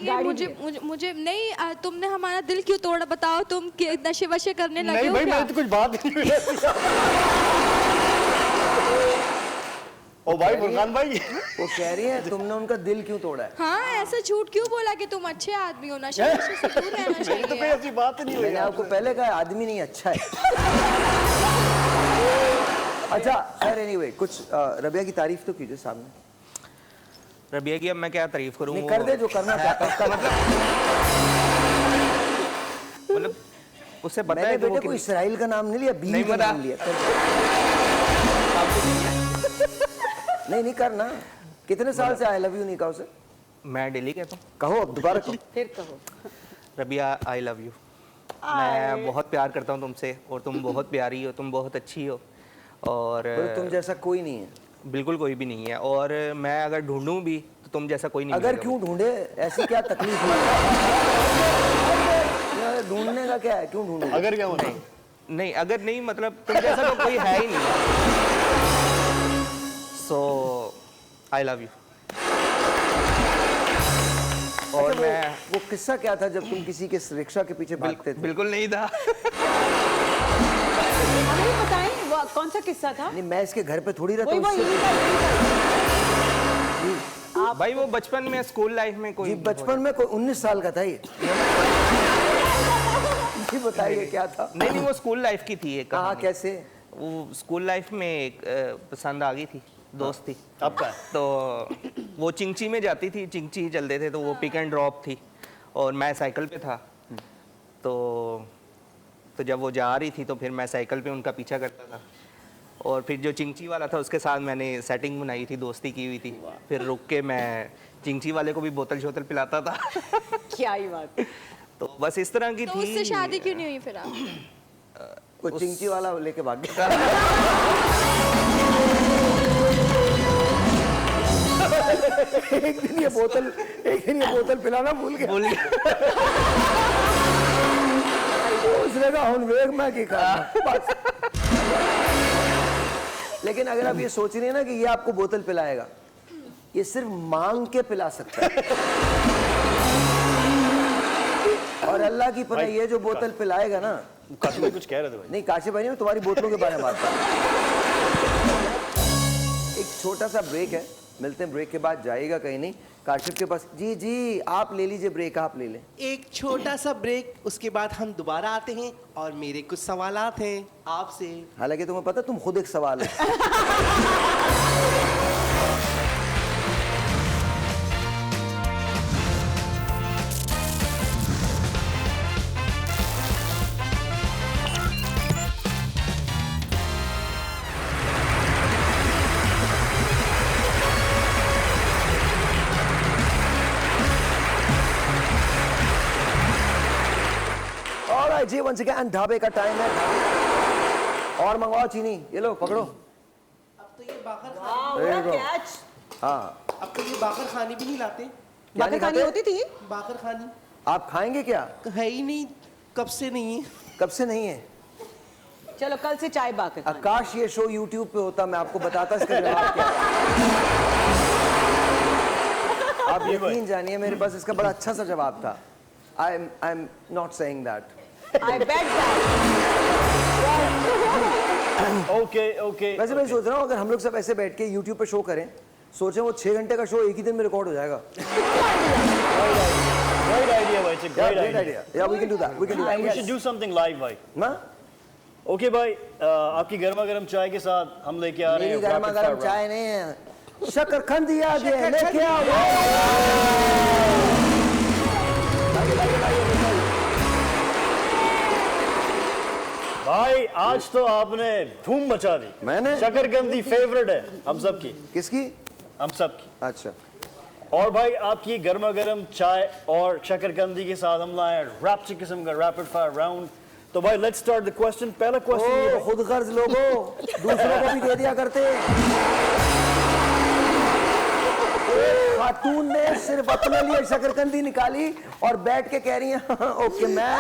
गाड़ी मुझे भी है। मुझे मुझे नहीं तुमने हमारा दिल क्यों तोड़ा? बताओ, तुम नशे वशे करने लगे नहीं हो भाई, क्या? मैंने तो कुछ बात नहीं हुई। ओ भाई फुरकान भाई, वो कह रही है तुमने उनका दिल क्यों तोड़ा है? हाँ, ऐसा झूठ क्यों बोला कि तुम अच्छे आदमी हो? नशे वशे से दूर रहना मेरी तो कोई चाहिए। ऐसी बात नहीं हुई। मैंने आपको पहले कहा आदमी नहीं अच्छा है। अच्छा खैर, एनीवे, कुछ रबिया की तारीफ तो कीजिए सामने। रबिया की अब मैं क्या तारीफ करूँ? नहीं, कर दे जो करना चाहता है। मतलब उससे पता मैंने है कि वो बेटे को इसराइल का नाम नहीं लिया, बीवी नहीं का पता। नाम लिया। नहीं करना। कितने साल से आई लव यू नहीं कहा उसे? मैं डेली कहता हूँ कहो, अब दोबारा कहो। फिर कहो। Rabia I love you. मैं बहुत प्यार करता हूँ तुमसे, और तुम बहुत प्यारी हो, तुम बहुत अच्छी हो, और बोले, तुम जैसा कोई नहीं है। बिल्कुल कोई भी नहीं है, और मैं अगर ढूंढूं भी तो तुम जैसा कोई नहीं अगर मिलेगा क्यों ढूंढे? ऐसी क्या तकलीफ है? ढूंढने का क्या है? क्यों ढूंढे? अगर क्या होता है? नहीं, अगर नहीं मतलब तुम जैसा तो कोई है ही नहीं। सो आई लव यू। और अच्छा, मैं वो किस्सा क्या था जब तुम किसी के रिक्शा के पीछे भागते थे? बिल्कुल नहीं था। हमें बताएं वो कौन सा किस्सा था? नहीं, मैं इसके घर पे थोड़ी रहता वही हूँ। वही भाई वो बचपन में, स्कूल लाइफ में कोई जी, बचपन में कोई 19 साल का था ये। जी बताइए क्या था? नहीं, वो स्कूल लाइफ की थी एक हाँ, कहानी। कैसे? वो स्कूल लाइफ में एक पसंद आ गई थी, दोस्त थी। आपका तो वो चिंची में जाती थी, चिंची चलते थे, तो वो पिक एंड ड्रॉप थी, और मैं साइकिल पे था। तो जब वो जा रही थी तो फिर मैं साइकिल पे उनका पीछा करता था, और फिर जो चिंची वाला था उसके साथ मैंने सेटिंग बनाई थी, दोस्ती की हुई थी। फिर रुक के मैं चिंची वाले को भी बोतल शोतल पिलाता था। क्या ही बात। तो बस इस तरह की तो थी। उससे शादी क्यों नहीं हुई फिर आप? वो चिंची वाला लेके भाग गया। एक दिन ये बोतल पिलाना भूल गया। बोल उसने कहा हुन वेग मैं की करना बस। लेकिन अगर आप ये सोच रही है ना कि ये आपको बोतल पिलाएगा, ये सिर्फ मांग के पिला सकता है। और अल्लाह की पनाह, ये जो बोतल पिलाएगा ना, काशी भाई कुछ कह रहे थे भाई। नहीं काशी भाई, मैं तुम्हारी बोतलों के बारे में बात कर रहा हूं। एक छोटा सा ब्रेक है, मिलते हैं ब्रेक के बाद। जाइएगा कहीं नहीं, काशिफ के पास, जी जी आप ले लीजिए ब्रेक, आप ले लें। एक छोटा सा ब्रेक, उसके बाद हम दोबारा आते हैं और मेरे कुछ सवालात हैं आपसे। हालांकि तुम्हें पता तुम खुद एक सवाल है। Alright जी, once again ढाबे का टाइम है। और मंगवाओ चीनी, ये लो पकड़ो। अब तो ये बाकर There you go. कैच। हाँ, अब तो ये बाकर खानी भी नहीं लाते। क्या नहीं बाकर खानी खाते? होती थी। बाकर खानी आप खाएंगे क्या? है ही नहीं, कब से नहीं है। कब से नहीं है? चलो कल से चाय बाकर खानी। आकाश ये शो YouTube पे होता, मैं आपको बताता इसका जवाब क्या है। आप यकीन जानिए मेरे पास इसका बड़ा अच्छा सा जवाब था। I'm not saying that. I bet that. Okay वैसे मैं सोच रहा हूँ अगर हम लोग सब ऐसे बैठ के YouTube पे शो करें, सोचें वो 6 घंटे का शो एक ही दिन में रिकॉर्ड हो जाएगा। great idea भाई, it's a Yeah, great great idea. idea. Yeah, we can do that. We can do that. We should do something live भाई। ना? ओके भाई, आपकी गर्मा गर्म चाय के साथ हम लेके आ रहे मेरी हैं गर्मा rapid गर्म fire चाय नहीं है, शकरकंद दिया गया लेके आओ। भाई आज तो आपने धूम मचा दी। मैंने? शकरकंदी फेवरेट है हम सबकी, किसकी? हम सबकी। अच्छा, और भाई आपकी गर्मा गर्म चाय और शकरकंदी के साथ हम लाए रैप्ट किस्म का रैपिड फायर राउंड। तो भाई लेट्स स्टार्ट द क्वेश्चन। पहला क्वेश्चन, खुद कर्ज लोगो, दूसरों को भी दे दिया करते। खातून ने सिर्फ अपने लिए शकरकंदी निकाली और बैठ के कह रही है ओके मैं।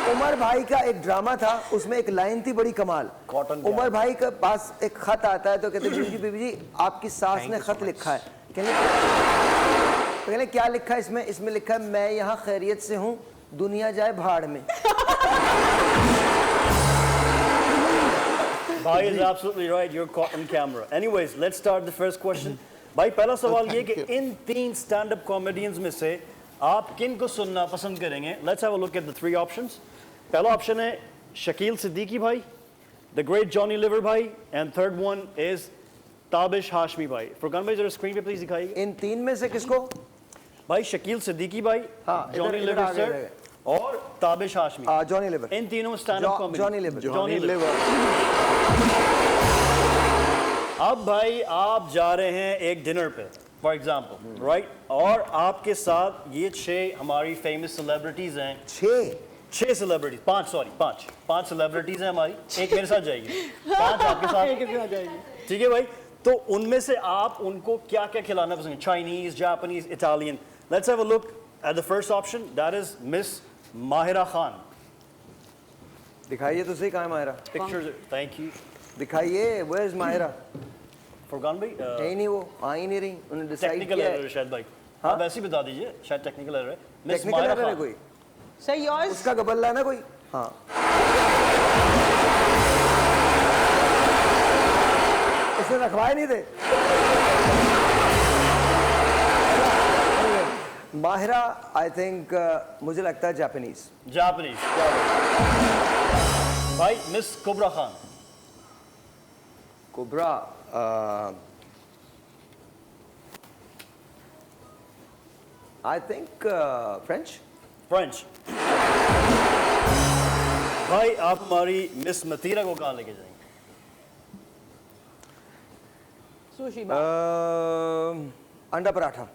उमर भाई का एक ड्रामा था, उसमें एक लाइन थी बड़ी कमाल। Cotton उमर भाई के पास एक खत आता है तो कहते हैं बीबी जी आपकी सास ने खत लिखा है। कहने क्या लिखा है इसमें? इसमें लिखा है मैं यहाँ खैरियत से हूँ, दुनिया जाए भाड़ में। भाई is absolutely right, you're caught on camera. Anyways, let's start the first question. भाई पहला सवाल ये कि इन 3 स्टैंड अप कॉमेडियंस में से आप किन को सुनना पसंद करेंगे? Let's have a look at the 3 options. पहला ऑप्शन है शकील सिद्दीकी भाई, the great Johnny Liver भाई, and third one is Tabish Hashmi भाई। फुरकान भाई जरा स्क्रीन पे प्लीज दिखाइए। इन 3 में से किसको? भाई शकील सिद्दीकी भाई, हाँ, जॉनी इधर लिवर आगे सर रहेगा। और ताबिश हाशमी। जॉनी लिवर। इन तीनों stand up comedy. Johnny Lever. अब भाई आप जा रहे हैं एक डिनर पे फॉर एग्जाम्पल, राइट, और आपके साथ ये 6 हमारी फेमस सेलिब्रिटीज हैं। 6 सेलिब्रिटीज, 5 सेलिब्रिटीज हैं हमारी, एक मेरे साथ जाएगी, 5 आपके साथ जाएगी, ठीक है भाई। तो उनमें से आप उनको क्या क्या खिलाना पसंद है? Chinese, Japanese, Italian. Let's have a look at the first option, that is miss Mahira Khan. दिखाइए तो सही, कहाँ है माहिरा? Pictures, thank you. दिखाइए, वेयर इज माहिरा? फुरकान भाई नहीं नहीं, वो आ ही नहीं रही, उन्होंने डिसाइड टेक्निकल किया एरर है शायद भाई। हाँ? आप ऐसे ही बता दीजिए, शायद टेक्निकल एरर है। मिस टेक्निकल माहिरा एरर है खान। कोई? सही yours? उसका गबल्ला है ना कोई? हाँ, उसने रखवाए नहीं थे। माहिरा आई थिंक मुझे लगता है जापानीज। जापानीज, भाई miss Kubra Khan. Kubra I think French. French. भाई आप हमारी मिस मतीरा को कहाँ लेके जाएंगे? सुशी अंडा paratha.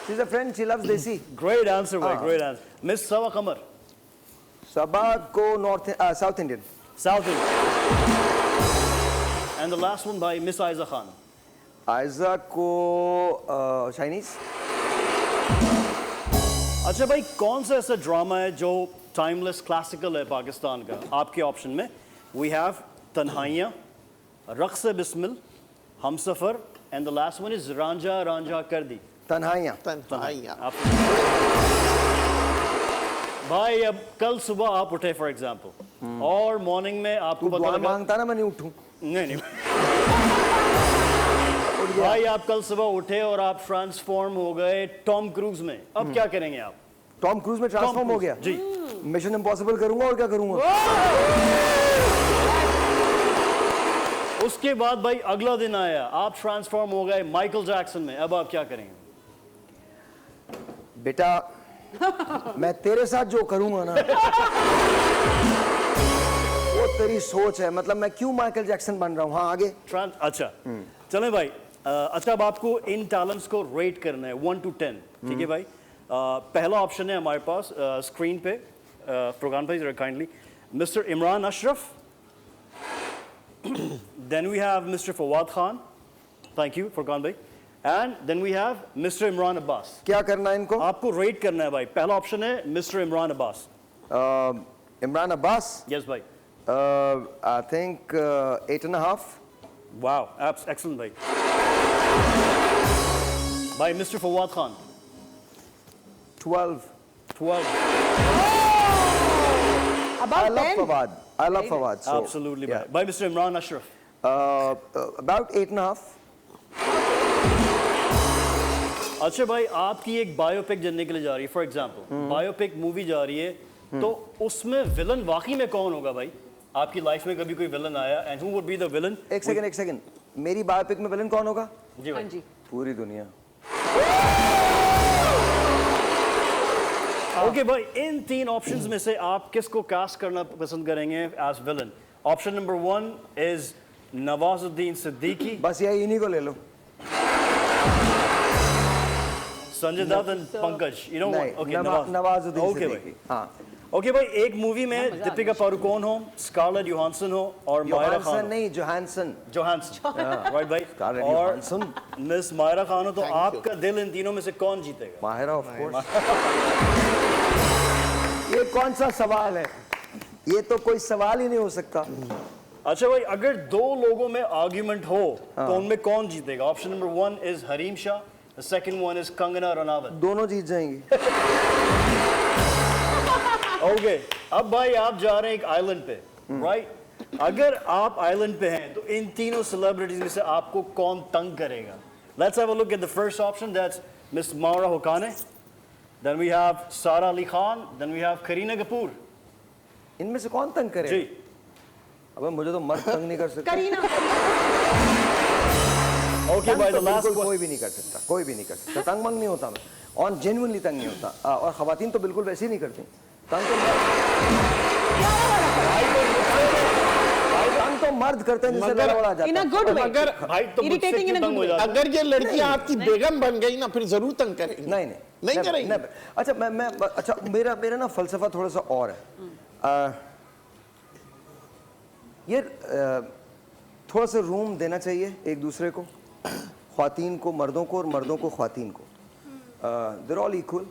She's a friend, she loves desi. Great answer भाई, ग्रेट आंसर। मिस सवा कमर। सबा को south Indian. South Indian. And the last one भाई मिस आयजा खान। आयजा को चाइनीज। अच्छा भाई, कौन सा ऐसा ड्रामा है जो टाइमलेस क्लासिकल है पाकिस्तान का? आपके ऑप्शन में we have Tanhaiyan, Raqs Bismil, Humsafar, and the last one is Ranjha Ranjha Kar Di. तन्हाइयाँ। भाई अब कल सुबह आप उठे फॉर एग्जाम्पल, और मॉर्निंग में आपको तू पता दुआ लगा मांगता ना मैं नहीं उठूं। नहीं नहीं भाई आप कल सुबह उठे और आप ट्रांसफॉर्म हो गए टॉम क्रूज में, अब क्या करेंगे आप? टॉम क्रूज में ट्रांसफॉर्म हो गया जी। मिशन इम्पॉसिबल करूंगा और क्या करूंगा? उसके बाद भाई अगला दिन आया, आप ट्रांसफॉर्म हो गए माइकल जैक्सन में, अब आप क्या करेंगे? बेटा मैं तेरे साथ जो करूंगा ना वो तेरी सोच है, मतलब मैं क्यों माइकल जैक्सन बन रहा हूं। हाँ आगे। अच्छा चलें भाई, अच्छा अब आपको इन टैलेंट्स को रेट करना है 1 to 10, ठीक है भाई। पहला ऑप्शन है हमारे पास स्क्रीन पे, फुरकान भाई kindly, mister Imran Ashraf, then we have Mr. Fawad Khan, thank you Furqan भाई, and then we have Mr. Imran Abbas। क्या करना है इनको? आपको रेट करना है भाई, पहला ऑप्शन है मिस्टर इमरान अब्बास। इमरान अब्बास, यस भाई। I think 8.5। वाओ एक्सलेंट भाई। भाई mister Fawad Khan 12। 12। I About love 10. Fawad. I love Fawad. So, Absolutely yeah. भाई। भाई मिस्टर इमरान अशरफ About 8.5. अच्छा भाई, आपकी एक बायोपिक जनने के लिए जा रही है, फॉर एग्जाम्पल बायोपिक मूवी जा रही है, तो उसमें विलन वाकई में कौन होगा भाई? आपकी लाइफ में कभी कोई विलन आया, and who would be the villain? एक सेकंड मेरी बायोपिक में विलन कौन होगा? जी हाँ भाई। जी। पूरी दुनिया। ओके भाई, इन तीन ऑप्शंस में से आप किसको कास्ट करना पसंद करेंगे as villain? Option number 1 is Nawazuddin Siddiqui, बस यही इन्हीं को ले लो। Sanjay Dutt and Pankaj, you know. नहीं, ओके नवाजुद्दीन ओके सिद्दीकी। भाई। हाँ। ओके भाई, एक मूवी में दीपिका पादुकोण हो, स्कारलेट जोहानसन हो और मायरा योहानसन खान नहीं, जोहानसन। जोहानसन, राइट भाई। Scarlett और Johansson। मिस मायरा खान हो, तो आपका दिल इन तीनों में से कौन जीतेगा? Mahira of course. ये कौन सा सवाल है? ये तो कोई सवाल ही नहीं हो सकता। अच्छा भाई, अगर दो लोगों में आर्ग्यूमेंट हो तो उनमें कौन जीतेगा? Option number 1 is Hareem Shah, the second one is Kangana Ranaut. दोनों जीत जाएंगे। ओके, अब भाई आप जा रहे हैं एक आइलैंड पे, राइट? अगर आप आइलैंड पे हैं तो इन तीनों सेलिब्रिटीज में से आपको कौन तंग करेगा? Let's have a look at the first option, that's मिस मारा हुकाने, then we have Sara Ali Khan, then we have Kareena Kapoor. इनमें से कौन तंग करे? जी। अबे मुझे तो मर्द तंग नहीं कर सकते। करीना। ओके भाई, द लास्ट बिल्कुल कोई भी नहीं कर सकता, कोई भी नहीं कर सकता। तंग मंग नहीं होता मैं, और जेन्युइनली तंग नहीं होता। और खवातीन तो बिल्कुल वैसे ही नहीं करती। तंग तो मर्द करते हैं जिससे लड़ा उड़ा In जाता a है। good way. अगर भाई तो मुझसे Irritating in क्यों a तंग good हो way. जाता है? अगर ये लड़की आपकी बेगम बन गई ना, फिर जरूर तंग करेंगे। नहीं नहीं करेंगे। अच्छा मैं अच्छा मेरा ना फलसफा थोड़ा सा और है। ये थोड़ा सा रूम देना चाहिए एक दूसरे को, ख्वातीन को मर्दों को और मर्दों को ख्वातीन को। They're all equal.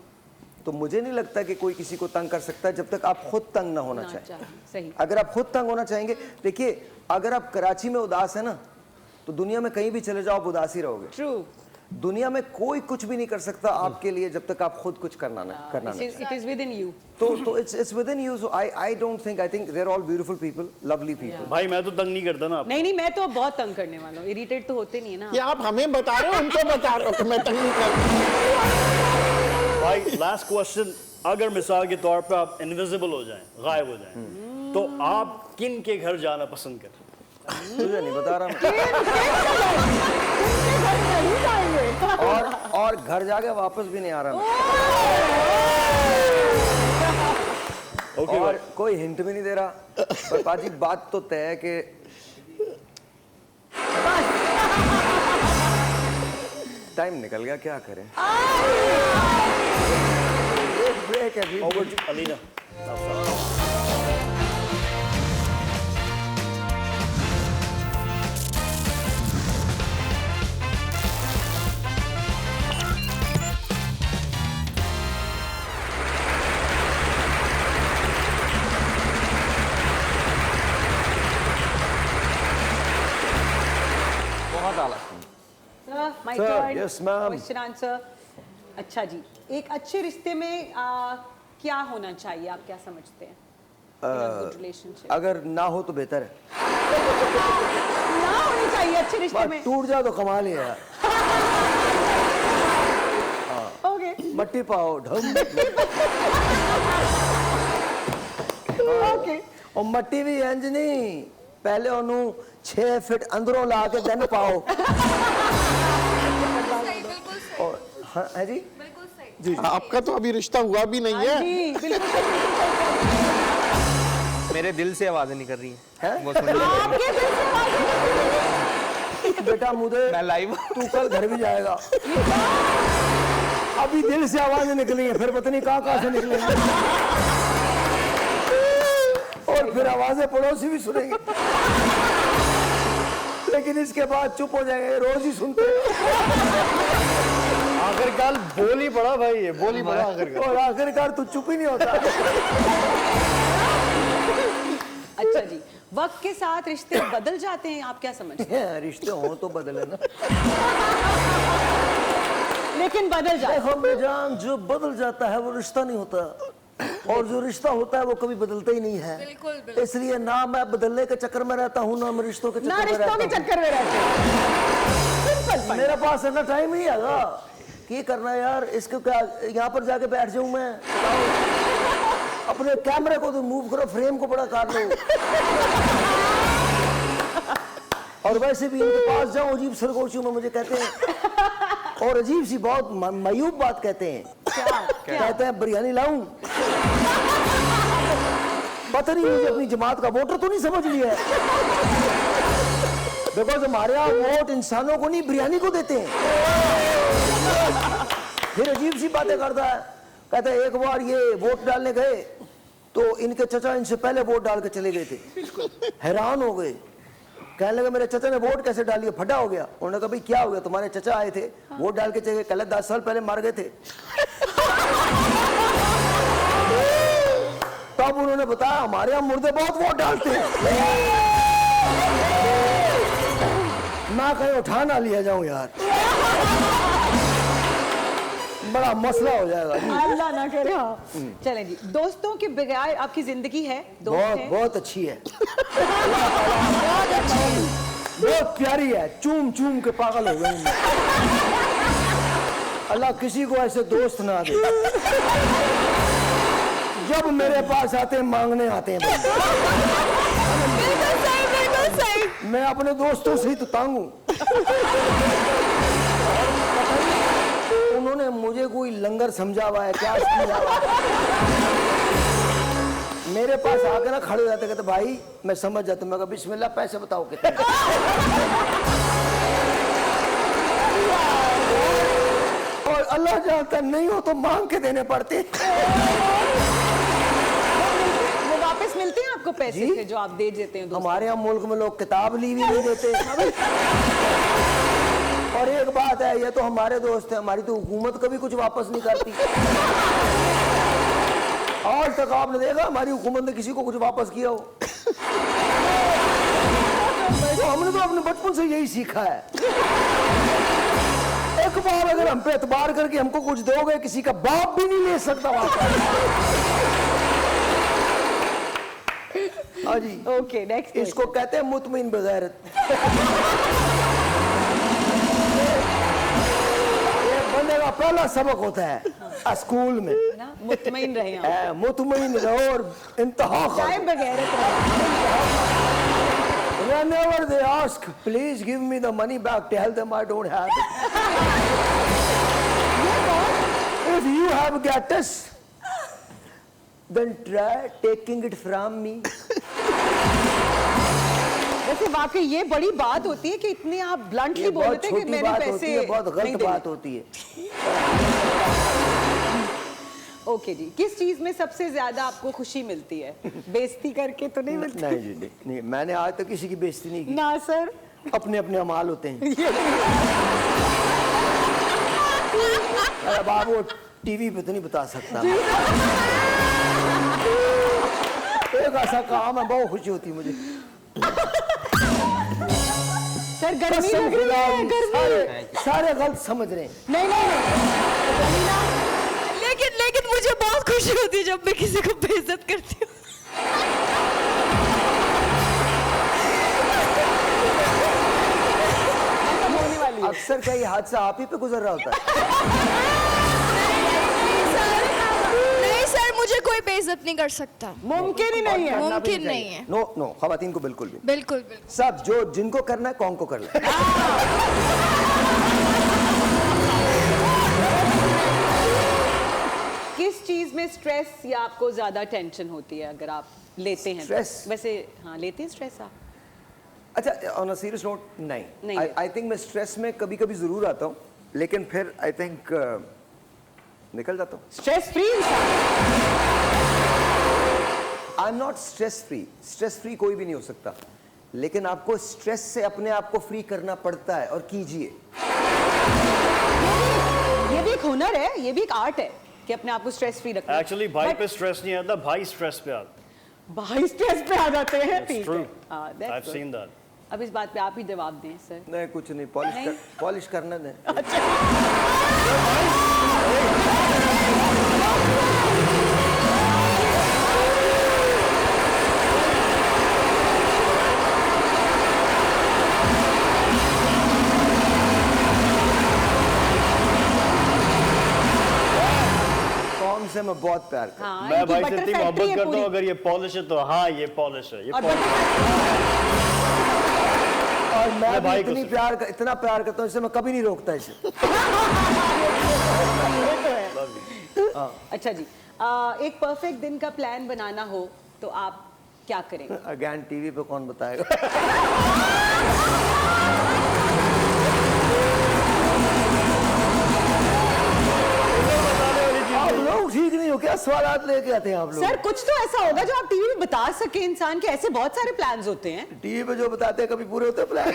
तो मुझे नहीं लगता कि कोई किसी को तंग कर सकता है जब तक आप खुद तंग ना होना चाहें। सही। अगर आप खुद तंग होना चाहेंगे, देखिए अगर आप कराची में उदास है ना, तो दुनिया में कहीं भी चले जाओ आप उदास ही रहोगे। ट्रू। दुनिया में कोई कुछ भी नहीं कर सकता आपके लिए जब तक आप खुद कुछ करना ना करना ना। It is within you. तो it's within you. So I don't think, I think they're all beautiful people, lovely people. भाई मैं तो तंग नहीं करता ना। नहीं मैं तो बहुत तंग करने वाला हूँ। इरिटेट तो होते नहीं है ना। ये आप हमें बता रहे हो, उनको बता रहे हो कि मैं तंग नहीं करता। भाई लास्ट क्वेश्चन, अगर मिसाल के तौर पे आप इनविजिबल हो जाएं, गायब हो जाएं, तो आप किन के घर जाना पसंद करें? तुझे नहीं बता रहा मैं। और घर जाके वापस भी नहीं आ रहा मैं। ओके और भाई। कोई हिंट भी नहीं दे रहा। पर पाजी बात तो तय है कि टाइम निकल गया, क्या करें। एक ब्रेक है जी। Over to Alina. बहुत आला। My Sir, turn. yes, ma'am. Question answer. अच्छा जी, एक अच्छे रिश्ते में क्या होना चाहिए, आप क्या समझते हैं? Good relationship? अगर ना हो तो बेहतर है, ना होनी चाहिए अच्छे रिश्ते बस में। टूट जाओ तो कमाल ही है। ओके मट्टी पाओ ढम ओके और मट्टी भी इंज नहीं, पहले ओनू 6 फीट अंदरों ला के देन पाओ। सही, बिल्कुल सही, और हाँ है जी, बिल्कुल सही। आपका तो अभी रिश्ता हुआ भी नहीं है। जी बिल्कुल मेरे दिल से आवाज़ें निकल रही हैं हैं? वो सुन रही हैं। आपके दिल से आवाज़ें बेटा मुझे मैं लाइव तू कल घर भी जाएगा, अभी दिल से आवाजें निकली हैं, फिर पता नहीं कहाँ से निकलेंगी, और फिर आवाजें पड़ोसी भी सुनेंगे, लेकिन इसके बाद चुप हो जाएंगे, रोज ही सुनते हैं। आखिरकार बोल ही पड़ा भाई, ये बोल ही पड़ा आखिरकार। और आखिरकार तू चुप ही नहीं होता। अच्छा जी, वक्त के साथ रिश्ते बदल जाते हैं, आप क्या समझते हैं? रिश्ते हो तो बदले ना। लेकिन बदल जाते देखो बेजान, जो बदल जाता है वो रिश्ता नहीं होता, और जो रिश्ता होता है वो कभी बदलता ही नहीं है। बिल्कुल, बिल्कुल। इसलिए ना मैं बदलने के चक्कर में रहता हूँ, ना मैं रिश्तों के ना चक्कर में रिश्तों के रहता हूँ। चक्कर में रहते हैं। सिंपल मेरे पास इतना टाइम नहीं आगा कि करना है यार, इसको क्या यहाँ पर जाके बैठ जाऊं मैं? अपने कैमरे को तो मूव करो, फ्रेम को बड़ा काट लो, और वैसे भी इनके पास जाऊं अजीब सरगोशियों में मुझे कहते हैं, और अजीब सी बहुत मायूब बात कहते हैं, कहते हैं बिरयानी लाऊं। पता नहीं मुझे अपनी जमात का वोटर तो नहीं समझ लिया है, बिकॉज हमारे यहाँ वोट इंसानों को नहीं बिरयानी को देते हैं। फिर अजीब सी बातें करता है, कहता है एक बार ये वोट डालने गए तो इनके चचा इनसे पहले वोट डाल के चले गए थे, हैरान हो गए, कहने लगे मेरे चचा ने वोट कैसे डाली, फटा हो गया। उन्होंने कहा भाई क्या हो गया, तुम्हारे चचा आए थे वोट डाल के चले गए, कल 10 साल पहले मार गए थे। तब उन्होंने बताया हमारे यहाँ मुर्दे बहुत वोट डालते हैं, मैं कहीं उठा ना लिया जाऊं यार, बड़ा मसला हो जाएगा जी। अल्लाह ना करे। हाँ चलें जी, दोस्तों के बगैर आपकी जिंदगी है? दोस्त बहुत हैं? बहुत अच्छी है, बहुत प्यारी है, चूम चूम के पागल हो गए हैं। अल्लाह किसी को ऐसे दोस्त ना दे, जब मेरे पास आते हैं मांगने आते हैं। बिल्कुल सही, बिल्कुल सही। मैं अपने दोस्तों से ही तो तंग हूं। उन्होंने मुझे कोई लंगर समझा हुआ है क्या समझा हुआ है? मेरे पास आकर ना खड़े हो जाते, कहते भाई मैं समझ जाता हूं, मैं कहा बिस्मिल्लाह पैसे बताओ कितने। और अल्लाह जानता नहीं हो तो मांग के देने पड़ते। वो वापस मिलते हैं आपको पैसे जी? फिर जो आप दे देते हैं दोस्तों? हमारे यहाँ मुल्क में लोग किताब ली भी नहीं देते। और एक बात है, ये तो हमारे दोस्त हैं, हमारी तो हुकूमत कभी कुछ वापस नहीं करती। आज तक आपने देखा हमारी हुकूमत ने किसी को कुछ वापस किया हो? तो हमने तो अपने बचपन से यही सीखा है, एक बार अगर हम पे एतबार करके हमको कुछ दोगे, किसी का बाप भी नहीं ले सकता वापस। हाँ जी, ओके नेक्स्ट। इसको कहते हैं मुतमिन बगैरत। ये बंदे का पहला सबक होता है स्कूल में, ना मुतमईन रहे आप, मुतमिन रहो और इंतहा चाहे करो। बगैरत Whenever they ask, please give me the money back. Tell them I don't have it. If you have got us, then try taking it from me. वैसे वाकई ये बड़ी बात होती है कि इतने आप ब्लंटली ये बोल बहुत देते हैं कि छोटी मैंने बात होती पैसे है, बहुत नहीं गलत देने। बात होती है। ओके जी, किस चीज में सबसे ज्यादा आपको खुशी मिलती है? बेइज्जती करके तो नहीं मिलती? नहीं जी, नहीं, मैंने आज तक किसी की बेइज्जती नहीं की। ना सर। अपने अपने अमाल होते हैं। अब आप वो टीवी पे तो नहीं बता सकता। एक ऐसा काम है, बहुत खुशी होती है मुझे। सर गर्मी लग रही है, गर्मी। सारे गलत समझ रहे हैं। नहीं नहीं नहीं। लेकिन मुझे बहुत खुशी होती है जब मैं किसी को बेइज्जत करती हूँ। अक्सर क्या ये हादसा आप ही पे गुजर रहा होता है? नहीं सर, मुझे कोई बेइज्जत नहीं कर सकता। मुमकिन ही नहीं है। मुमकिन नहीं है। नो नो, खवातीन को बिल्कुल भी। बिल्कुल बिल्कुल। सब जो जिनको करना है कौन को कर ले। किस चीज में स्ट्रेस या आपको ज्यादा टेंशन होती है अगर आप लेते हैं? Stress? वैसे हाँ, लेते हैं स्ट्रेस आप? अच्छा, ऑन अ सीरियस नोट, नहीं। नहीं। आई थिंक मैं स्ट्रेस में कभी कभी जरूर आता हूँ, लेकिन फिर आई थिंक निकल जाता हूँ। स्ट्रेस फ्री इंसान। I am not stress free. Stress free कोई भी नहीं हो सकता, लेकिन आपको स्ट्रेस से अपने आप को फ्री करना पड़ता है, और कीजिए। ये भी एक हुनर है, ये भी एक आर्ट है कि अपने आप को स्ट्रेस फ्री रखना। एक्चुअली भाई But पे स्ट्रेस नहीं आता, भाई स्ट्रेस पे आता। भाई स्ट्रेस पे आ जाते हैं। It's ठीक true. है। हाँ, that's I've good. seen that. अब इस बात पे आप ही जवाब दें सर। नहीं, कुछ नहीं, पॉलिश करना दें। कौन से मैं बहुत प्यार करता हूं। हाँ, मैं इनकी भाई butter से इतनी factory मोहब्बत है करता पूरी। हूँ, अगर ये पॉलिश है तो हाँ ये पॉलिश है, ये और पॉलिश और मैं भी भाई को इतना प्यार करता हूँ, इसे मैं कभी नहीं रोकता इसे। अच्छा जी, एक परफेक्ट दिन का प्लान बनाना हो तो आप क्या करेंगे? अगेन टीवी पे कौन बताएगा? आप लोग ठीक नहीं हो क्या? सवाल लेके आते हैं आप लोग। सर कुछ तो ऐसा होगा जो आप टीवी में बता सके इंसान के, ऐसे बहुत सारे प्लान्स होते हैं। टीवी पे जो बताते हैं कभी पूरे होते हैं प्लान? वो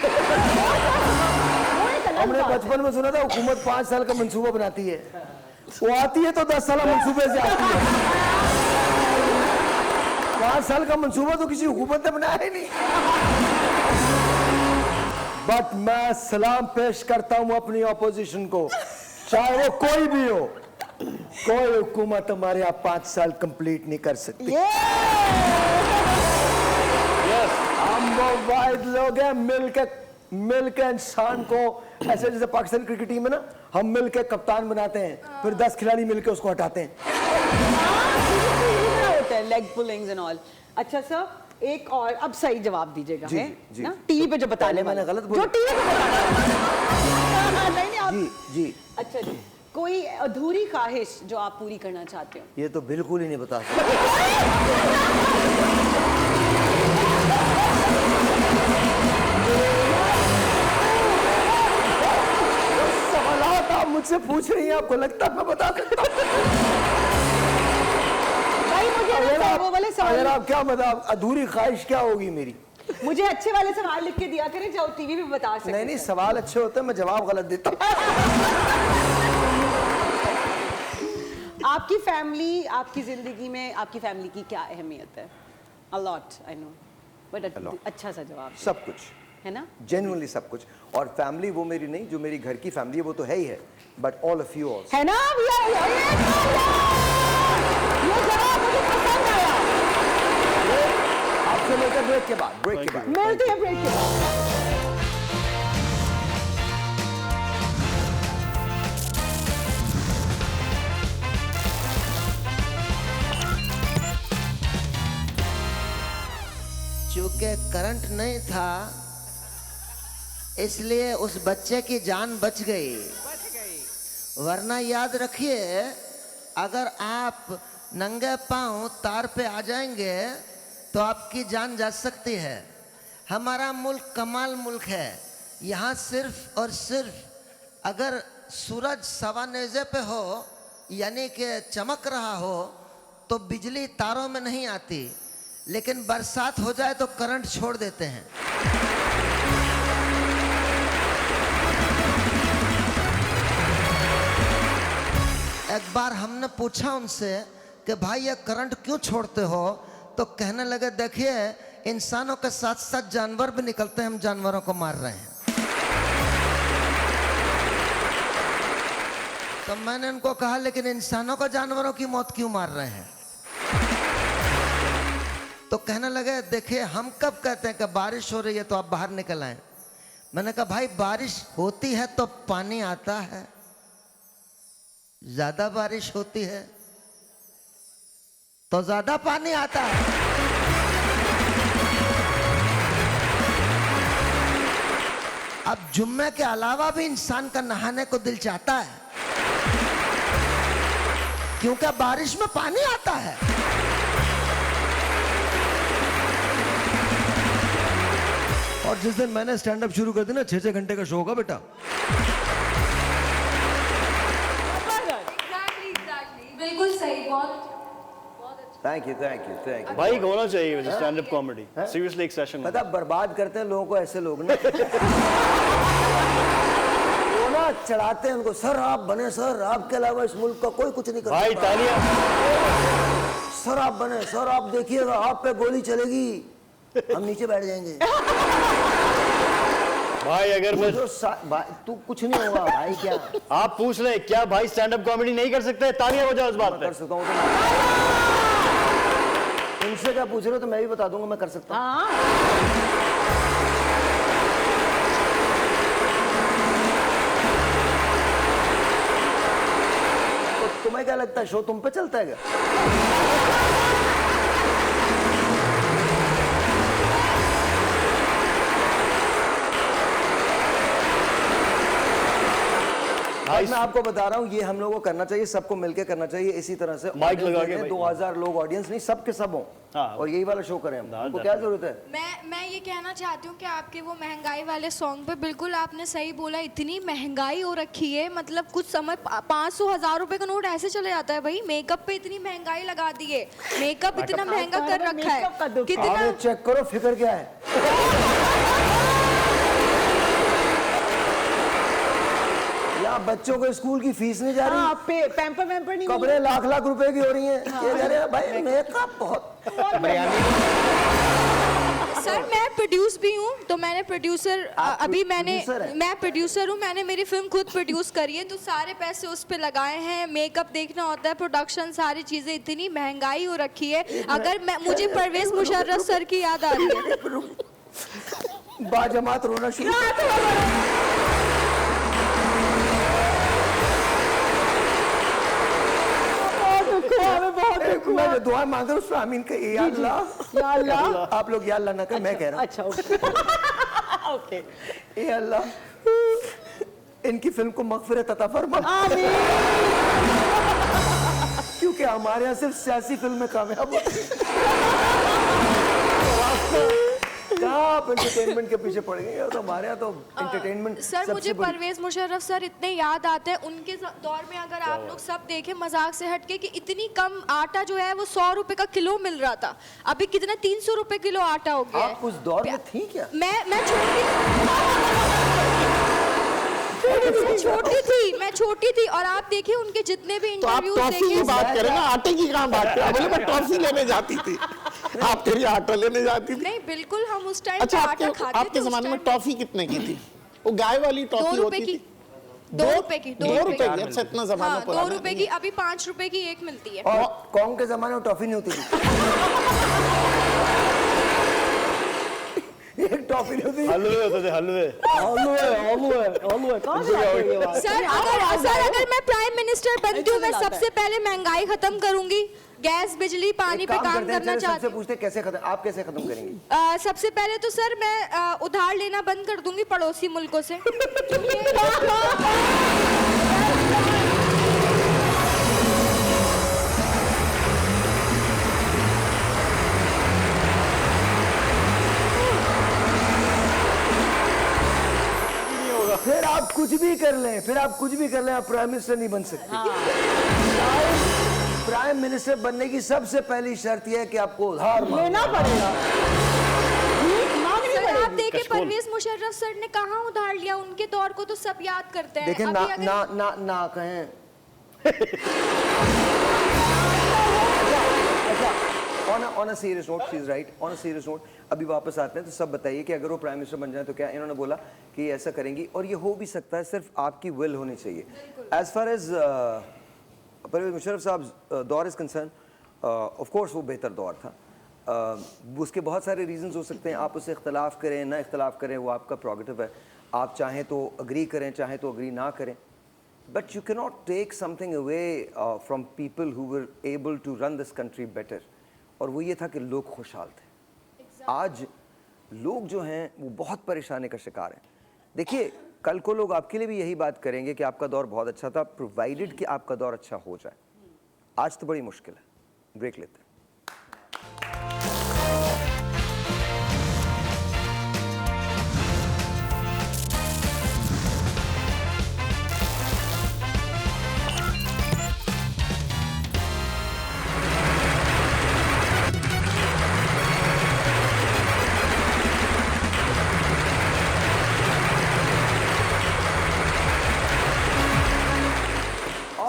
एक अलग हमने बात है। बचपन में सुना था हुकूमत 5 साल का मंसूबा बनाती है, वो आती है तो 10 साल मंसूबे से आती है। 5 साल का मंसूबा तो किसी हुकूमत ने बनाया ही नहीं। बट मैं सलाम पेश करता हूं अपनी ऑपोजिशन को, चाहे वो कोई भी हो। कोई हुकूमत हमारे यहाँ 5 साल कंप्लीट नहीं कर सकती। हम वो वाहिद लोग हैं मिल के इंसान को, ऐसे जैसे पाकिस्तान क्रिकेट टीम है ना, हम मिल के कप्तान बनाते हैं, फिर 10 खिलाड़ी मिल के उसको हटाते हैं। होता है लेग पुलिंग्स एंड ऑल। अच्छा सर, एक और अब सही जवाब दीजिएगा, जी, है जी। ना? टीवी पे जो बताने पहले मैंने वाला। गलत बोला। जो टीवी पे बताना नहीं आप। जी जी, अच्छा जी, कोई अधूरी ख्वाहिश जो आप पूरी करना चाहते हो? ये तो बिल्कुल ही नहीं बता सकता। सवालात आप मुझसे पूछ रही हैं, आपको लगता है मैं बता सकता हूं? भाई मुझे ना वो वाले अगर सवाल, आप क्या मतलब अधूरी ख्वाहिश क्या होगी मेरी? मुझे अच्छे वाले सवाल लिख के दिया करें जो टीवी पे बता सके। नहीं, सवाल अच्छे होते हैं, मैं जवाब गलत देता हूं। आपकी फैमिली, आपकी जिंदगी में आपकी फैमिली की क्या अहमियत है? A lot, I know, but अच्छा सा जवाब सब कुछ है ना? जेन्युइनली सब कुछ। और फैमिली वो मेरी नहीं, जो मेरी घर की फैमिली है वो तो है ही है, but all of you also. है ना? ये जवाब मुझे पसंद आया। आपसे लेकर ब्रेक के बाद मिलते हैं ब्रेक के बाद। चूंकि करंट नहीं था इसलिए उस बच्चे की जान बच गई, वरना याद रखिए अगर आप नंगे पांव तार पे आ जाएंगे तो आपकी जान जा सकती है। हमारा मुल्क कमाल मुल्क है, यहाँ सिर्फ और सिर्फ अगर सूरज सवा नेज़े पे हो यानी कि चमक रहा हो तो बिजली तारों में नहीं आती, लेकिन बरसात हो जाए तो करंट छोड़ देते हैं। एक बार हमने पूछा उनसे कि भाई ये करंट क्यों छोड़ते हो, तो कहने लगे देखिए इंसानों के साथ साथ जानवर भी निकलते हैं, हम जानवरों को मार रहे हैं। तो मैंने उनको कहा लेकिन इंसानों को जानवरों की मौत क्यों मार रहे हैं? तो कहने लगे देखिए हम कब कहते हैं कि बारिश हो रही है तो आप बाहर निकल आए, मैंने कहा भाई बारिश होती है तो पानी आता है, ज्यादा बारिश होती है तो ज्यादा पानी आता है। अब जुम्मे के अलावा भी इंसान का नहाने को दिल चाहता है, क्योंकि बारिश में पानी आता है। और जिस दिन मैंने स्टैंड अप शुरू कर दी ना, 6-6 घंटे का शो होगा बेटा। बिल्कुल सही, बहुत thank you thank you thank you. भाई होना चाहिए वैसे स्टैंड अप कॉमेडी, सीरियसली एक सेशन। पता बर्बाद करते हैं लोगों को ऐसे लोग ना। वो ना चढ़ाते हैं उनको, सर आप बने, सर आपके अलावा इस मुल्क का कोई कुछ नहीं कर भाई सकता। तालियां। सर आप बने, सर आप देखिएगा आप पे गोली चलेगी, हम नीचे बैठ जाएंगे। भाई अगर मैं तू कुछ नहीं होगा भाई। क्या आप पूछ रहे क्या भाई स्टैंड अप कॉमेडी नहीं कर सकते? तालियां बजाओ उस बात पे। कर सकता हूँ तो उनसे क्या पूछ रहे हो, तो मैं भी बता दूंगा मैं कर सकता हूँ। तो तुम्हें क्या लगता है शो तुम पे चलता है क्या? भाई मैं आपको बता रहा हूँ ये हम लोगों को करना चाहिए, सबको मिलकर करना चाहिए इसी तरह से। माइक लगा के भाई। 2000 लोग ऑडियंस नहीं, सबके सब हो हाँ। और यही वाला शो करें हम। हमको क्या जरूरत है? मैं ये कहना चाहती हूँ कि आपके वो महंगाई वाले सॉन्ग पे बिल्कुल आपने सही बोला, इतनी महंगाई हो रखी है, मतलब कुछ समय 500-1000 रुपए का नोट ऐसे चले जाता है भाई। मेकअप पे इतनी महंगाई लगा दी है, मेकअप इतना महंगा कर रखा है, कितना चेक करो फिक्र क्या है। या बच्चों को स्कूल की फीस नहीं जा रही, पैम्पर वैम्पर नहीं कपड़े लाख रुपए की हो रही हैं। ये कह रहे हैं भाई मेकअप बहुत। सर मैं प्रोड्यूस भी हूँ, तो मैंने प्रोड्यूसर अभी मैं प्रोड्यूसर हूँ, मैंने मेरी फिल्म खुद प्रोड्यूस करी है, तो सारे पैसे उस पे लगाए हैं। मेकअप देखना होता है, प्रोडक्शन, सारी चीजें, इतनी महंगाई हो रखी है। अगर मैं मुझे परवेज मुशर्रफ सर की याद आ रही है। बाजमात रोना शुरू। मैं जो दुआ मांग रहा हूँ उसमें आमीन का या अल्लाह। आप लोग या अल्लाह ना कर, मैं कह रहा हूँ। अच्छा ओके। ए अल्लाह इनकी फिल्म को मगफिरत अता फरमा, क्योंकि हमारे यहाँ सिर्फ सियासी फिल्में कामयाब होती हैं। आप एंटरटेनमेंट के पीछे पड़ गए, तो हमारे यहाँ तो एंटरटेनमेंट। सर मुझे परवेज मुशर्रफ सर इतने याद आते हैं, उनके दौर में अगर आप लोग सब देखें मजाक से हटके, कि इतनी कम आटा जो है वो 100 रुपए का किलो मिल रहा था, अभी कितना 300 रुपए किलो आटा हो गया है। आप उस दौर में थी क्या? मैं छोटी थी और आप देखिए उनके जितने भी तो आप इंटरव्यूज टॉफी की देखे। बात करें ना, आटे की कहाँ बात करें? बोले मैं टॉफी लेने जाती थी, आप तेरी आटा लेने जाती थी। नहीं बिल्कुल, हम उस टाइम अच्छा आटा खाते थे। आपके जमाने में टॉफी कितने की थी? वो गाय वाली 2 टॉफी रुपए होती की, थी। 2 रुपए की, 2 रुपए की। अच्छा इतना जमाना हाँ, पुराना 2 रुपए की, अभी 5 रुपए की एक मिलती है। और कौन के जमाने में टॉफी नहीं होती थी? एक टॉफी नहीं होती। हलवे होते थे, हलवे। सर अगर मैं प्राइम मिनिस्टर बनती हूँ, मैं सबसे पहले महंगाई खत्म करूंगी, गैस बिजली पानी पे काम करना चाहती हूँ। पूछते कैसे खत्म, आप कैसे खत्म करेंगी? सबसे पहले तो सर मैं उधार लेना बंद कर दूंगी पड़ोसी मुल्कों से। फिर आप कुछ भी कर लें, आप प्राइम मिनिस्टर नहीं बन सकते। प्राइम मिनिस्टर बनने की सबसे पहली शर्त यह है कि आपको उधार लेना पड़ेगा। सर आप देखिए परवेज मुशर्रफ सर ने कहाँ उधार लिया, उनके दौर को तो सब याद करते हैं। देखें अभी ना अगर- ना ना ना कहें। On a serious note, she is right. On a serious note, अभी वापस आते हैं तो सब बताइए कि अगर वो प्राइम मिनिस्टर बन जाए तो क्या इन्होंने बोला कि ऐसा करेंगी, और ये हो भी सकता है, सिर्फ आपकी विल होनी चाहिए। As far as Pervez Musharraf साहब दौर इज कंसर्न, ऑफ कोर्स वो बेहतर दौर था। उसके बहुत सारे रीजंस हो सकते हैं, आप उससे इख्तलाफ करें ना इख्तलाफ करें, वो आपका प्रोगेटिव है। आप चाहें तो अग्री करें, चाहें तो अग्री ना करें, but you can not take something away from people who were able to run this country better. और वो ये था कि लोग खुशहाल थे। आज लोग जो हैं वो बहुत परेशानी का शिकार हैं। देखिए, कल को लोग आपके लिए भी यही बात करेंगे कि आपका दौर बहुत अच्छा था, प्रोवाइडेड कि आपका दौर अच्छा हो जाए। आज तो बड़ी मुश्किल है। ब्रेक लेते हैं।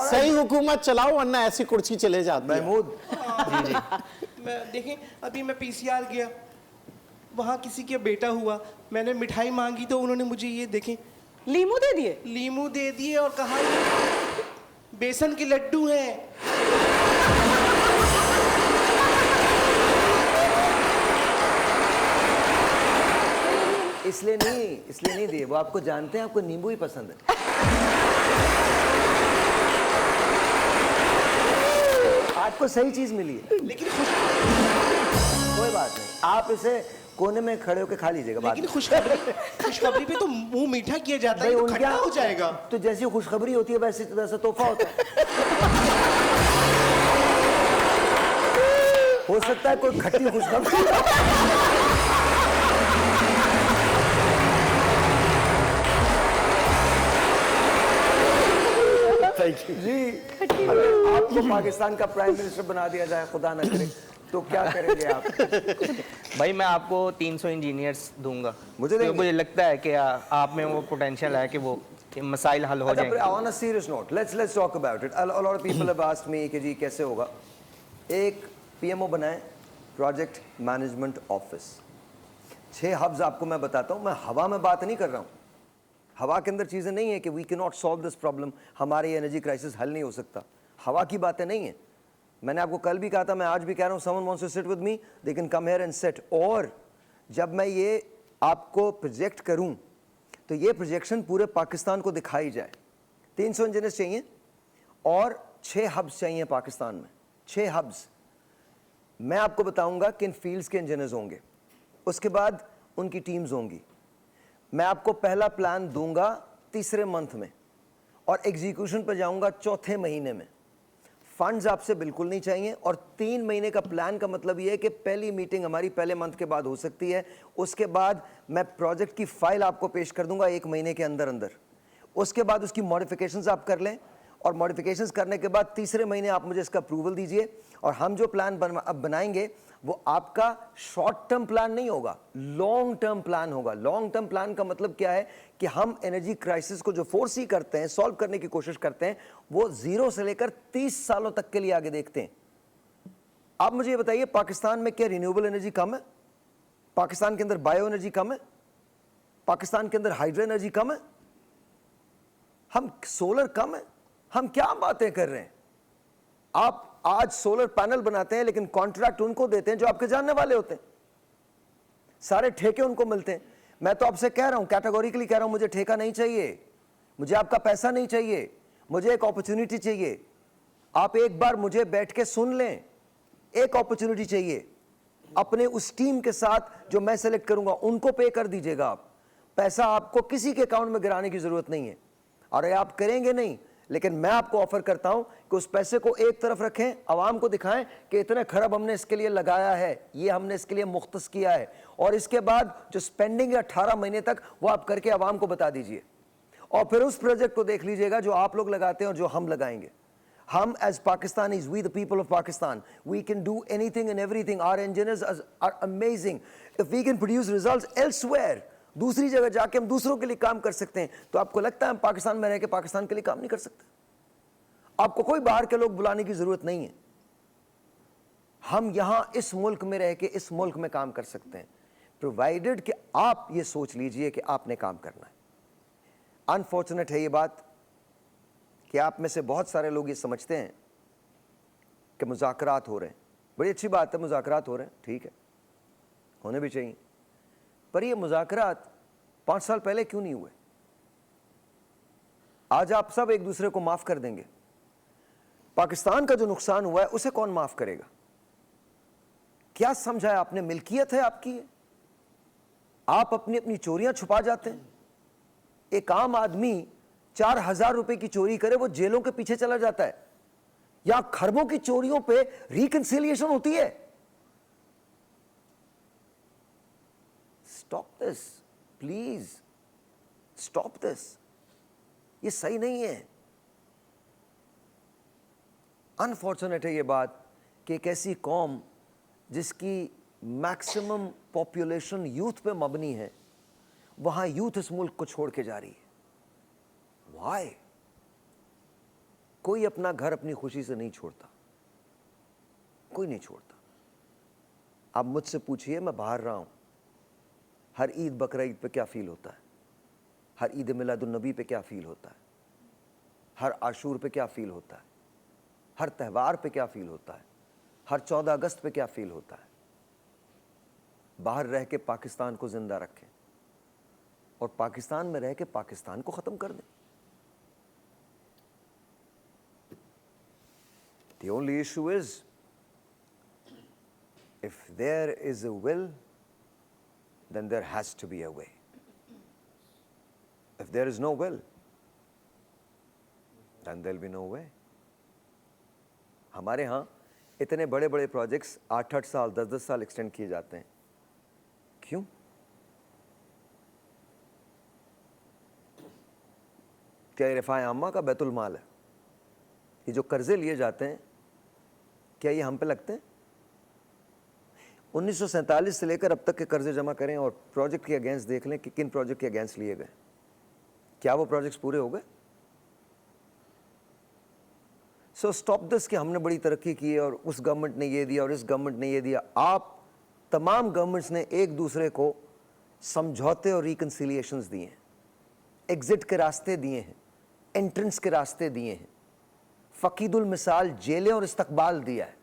सही हुकूमत चलाओ वरना ऐसी कुर्सी चले जाती है। महमूद, मैं देखें, अभी मैं पीसीआर गया, वहाँ किसी का बेटा हुआ, मैंने मिठाई मांगी तो उन्होंने मुझे ये देखें लीमू दे दिए। लीमू दे दिए और कहा ये बेसन के लड्डू हैं। इसलिए नहीं दिए, वो आपको जानते हैं, आपको नींबू ही पसंद है। आपको सही चीज मिली है, लेकिन कोई बात नहीं, आप इसे कोने में खड़े होकर खा लीजिएगा। लेकिन खुशखबरी पे तो मुंह मीठा किया जाता है, तो खट्टा हो जाएगा। तो जैसी खुशखबरी होती है वैसा तोहफा होता है। हो सकता है कोई खट्टी खुशखबरी। जी, अगर आपको पाकिस्तान का प्राइम मिनिस्टर बना दिया जाए, खुदा न करे, तो क्या करेंगे आप? भाई मैं आपको 300 इंजीनियर्स दूंगा। मुझे देंगे? मुझे लगता है कि आप में वो पोटेंशियल है कि वो मसाइल हल हो जाएंगे। On a serious note, let's talk about it. A lot of people have asked me कि जी कैसे होगा। एक PMO बनाए, प्रोजेक्ट मैनेजमेंट ऑफिस। 6 हब्स आपको मैं बताता हूँ। मैं हवा में बात नहीं कर रहा हूँ। हवा के अंदर चीज़ें नहीं है कि we can not solve this problem, हमारे एनर्जी क्राइसिस हल नहीं हो सकता। हवा की बातें नहीं है। मैंने आपको कल भी कहा था, मैं आज भी कह रहा हूँ, someone wants to sit with me, they can come here and sit. और जब मैं ये आपको प्रोजेक्ट करूँ तो ये प्रोजेक्शन पूरे पाकिस्तान को दिखाई जाए। 300 इंजीनियर्स चाहिए और 6 हब्स चाहिए पाकिस्तान में। 6 हब्स मैं आपको बताऊंगा किन फील्ड्स के इंजीनियर्स होंगे, उसके बाद उनकी टीम्स होंगी। मैं आपको पहला प्लान दूंगा 3रे मंथ में और एग्जीक्यूशन पर जाऊंगा 4थे महीने में। फंड्स आपसे बिल्कुल नहीं चाहिए और 3 महीने का प्लान का मतलब ये है कि पहली मीटिंग हमारी पहले मंथ के बाद हो सकती है। उसके बाद मैं प्रोजेक्ट की फाइल आपको पेश कर दूंगा 1 महीने के अंदर अंदर। उसके बाद उसकी मॉडिफिकेशंस आप कर लें और मॉडिफिकेशंस करने के बाद 3रे महीने आप मुझे इसका अप्रूवल दीजिए और हम जो प्लान अब बनाएंगे वो आपका शॉर्ट टर्म प्लान नहीं होगा, लॉन्ग टर्म प्लान होगा। लॉन्ग टर्म प्लान का मतलब क्या है कि हम एनर्जी क्राइसिस को जो फोरसी करते हैं, सॉल्व करने की कोशिश करते हैं, वो 0 से लेकर 30 सालों तक के लिए आगे देखते हैं। आप मुझे ये बताइए, पाकिस्तान में क्या रिन्यूएबल एनर्जी कम है? पाकिस्तान के अंदर बायो एनर्जी कम है? पाकिस्तान के अंदर हाइड्रो एनर्जी कम है? हम सोलर कम है? हम क्या बातें कर रहे हैं? आप आज सोलर पैनल बनाते हैं लेकिन कॉन्ट्रैक्ट उनको देते हैं जो आपके जानने वाले होते हैं, सारे ठेके उनको मिलते हैं। मैं तो आपसे कह रहा हूं, कैटेगोरिकली कह रहा हूं, मुझे ठेका नहीं चाहिए, मुझे आपका पैसा नहीं चाहिए, मुझे एक अपॉर्चुनिटी चाहिए। आप एक बार मुझे बैठ के सुन लें, एक अपॉर्चुनिटी चाहिए। अपने उस टीम के साथ जो मैं सेलेक्ट करूंगा उनको पे कर दीजिएगा आप। पैसा आपको किसी के अकाउंट में गिराने की जरूरत नहीं है और आप करेंगे नहीं, लेकिन मैं आपको ऑफर करता हूं कि उस पैसे को एक तरफ रखें, आवाम को दिखाएं कि इतने खरब हमने इसके लिए लगाया है, ये हमने इसके लिए मुख्तस किया है, और इसके बाद जो स्पेंडिंग है 18 महीने तक वो आप करके आवाम को बता दीजिए। और फिर उस प्रोजेक्ट को देख लीजिएगा जो आप लोग लगाते हैं और जो हम लगाएंगे। हम as Pakistanis, we the people of Pakistan, we can do anything and everything. Our engineers are amazing. If we can produce results elsewhere, दूसरी जगह जाके हम दूसरों के लिए काम कर सकते हैं, तो आपको लगता है हम पाकिस्तान में रह के पाकिस्तान के लिए काम नहीं कर सकते? आपको कोई बाहर के लोग बुलाने की जरूरत नहीं है। हम यहां इस मुल्क में रह के इस मुल्क में काम कर सकते हैं, प्रोवाइडेड कि आप ये सोच लीजिए कि आपने काम करना है। अनफॉर्चुनेट है ये बात कि आप में से बहुत सारे लोग ये समझते हैं कि मुज़ाकरात हो रहे हैं। बड़ी अच्छी बात है, मुज़ाकरात हो रहे हैं, ठीक है, होने भी चाहिए, पर ये मुज़ाकरात 5 साल पहले क्यों नहीं हुए? आज आप सब एक दूसरे को माफ कर देंगे। पाकिस्तान का जो नुकसान हुआ है उसे कौन माफ करेगा? क्या समझा है आपने? मिल्कियत है आपकी। आप अपनी अपनी चोरियां छुपा जाते हैं। एक आम आदमी 4000 रुपए की चोरी करे, वो जेलों के पीछे चला जाता है। या खरबों की चोरियों पे रिकंसिलिएशन होती है। Stop this please, stop this. ये सही नहीं है। अनफॉर्चुनेट है ये बात कि एक ऐसी कौम जिसकी मैक्सिमम पॉपुलेशन यूथ पे मबनी है, वहां यूथ इस मुल्क को छोड़ के जा रही है। वाई? कोई अपना घर अपनी खुशी से नहीं छोड़ता, कोई नहीं छोड़ता। आप मुझसे पूछिए, मैं बाहर रहा हूं, हर ईद बकरा ईद पे क्या फील होता है, हर ईद मिलादुन नबी पे क्या फील होता है, हर आशूर पे क्या फील होता है, हर त्यौहार पे क्या फील होता है, हर 14 अगस्त पे क्या फील होता है। बाहर रह के पाकिस्तान को जिंदा रखें और पाकिस्तान में रह के पाकिस्तान को खत्म कर दें। The only issue is, if there is a will, then there has to be a way. If there is no will, then there'll be no way. हमारे यहाँ इतने बड़े बड़े प्रोजेक्ट्स 8-8 साल 10-10 साल एक्सटेंड किए जाते हैं। क्यों? क्या ये रिफाए आम्मा का बैतुल माल है? ये जो कर्जे लिए जाते हैं, क्या ये हम पे लगते हैं? 1947 से लेकर अब तक के कर्जे जमा करें और प्रोजेक्ट के अगेंस्ट देख लें कि किन प्रोजेक्ट के अगेंस्ट लिए गए। क्या वो प्रोजेक्ट्स पूरे हो गए? सो स्टॉप दिस कि हमने बड़ी तरक्की की है और उस गवर्नमेंट ने ये दिया और इस गवर्नमेंट ने ये दिया। आप तमाम गवर्नमेंट्स ने एक दूसरे को समझौते और रिकंसिलिएशंस दिए हैं, एग्जिट के रास्ते दिए हैं, एंट्रेंस के रास्ते दिए हैं, फकीदुल मिसाल जेलें और इस्तकबाल दिया है।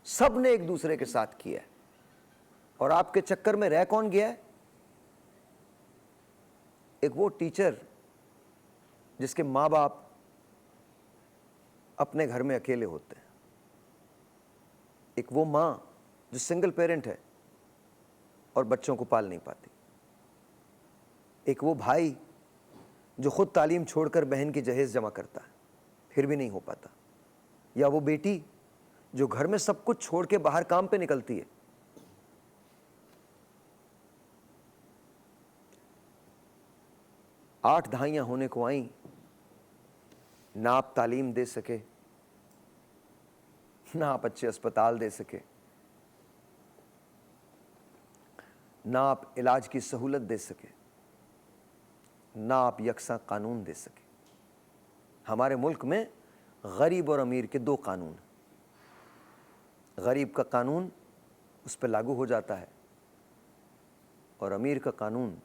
सब ने एक दूसरे के साथ किया है। और आपके चक्कर में रह कौन गया है? एक वो टीचर जिसके माँ बाप अपने घर में अकेले होते हैं, एक वो माँ जो सिंगल पेरेंट है और बच्चों को पाल नहीं पाती, एक वो भाई जो खुद तालीम छोड़कर बहन की जहेज जमा करता है फिर भी नहीं हो पाता, या वो बेटी जो घर में सब कुछ छोड़ के बाहर काम पे निकलती है। आठ दहाइयां होने को आई, ना आप तालीम दे सके, ना आप अच्छे अस्पताल दे सके, ना आप इलाज की सहूलत दे सके, ना आप यकसा कानून दे सके। हमारे मुल्क में गरीब और अमीर के दो कानून हैं। गरीब का कानून उस पर लागू हो जाता है और अमीर का कानून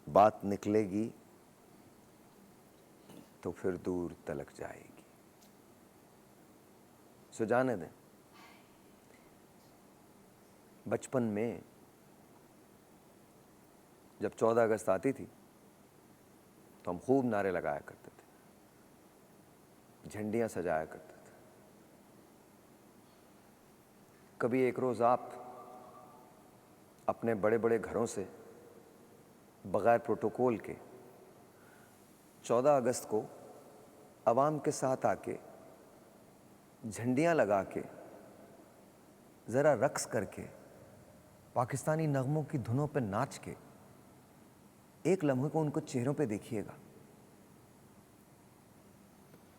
बात निकलेगी तो फिर दूर तलक जाएगी। सो जाने दें। बचपन में जब 14 अगस्त आती थी तो हम खूब नारे लगाया करते थे, झंडियां सजाया करते थे। कभी एक रोज आप अपने बड़े बड़े घरों से बगैर प्रोटोकॉल के 14 अगस्त को अवाम के साथ आके झंडियां लगा के ज़रा रक्स करके पाकिस्तानी नगमों की धुनों पे नाच के एक लम्हे को उनको चेहरों पे देखिएगा।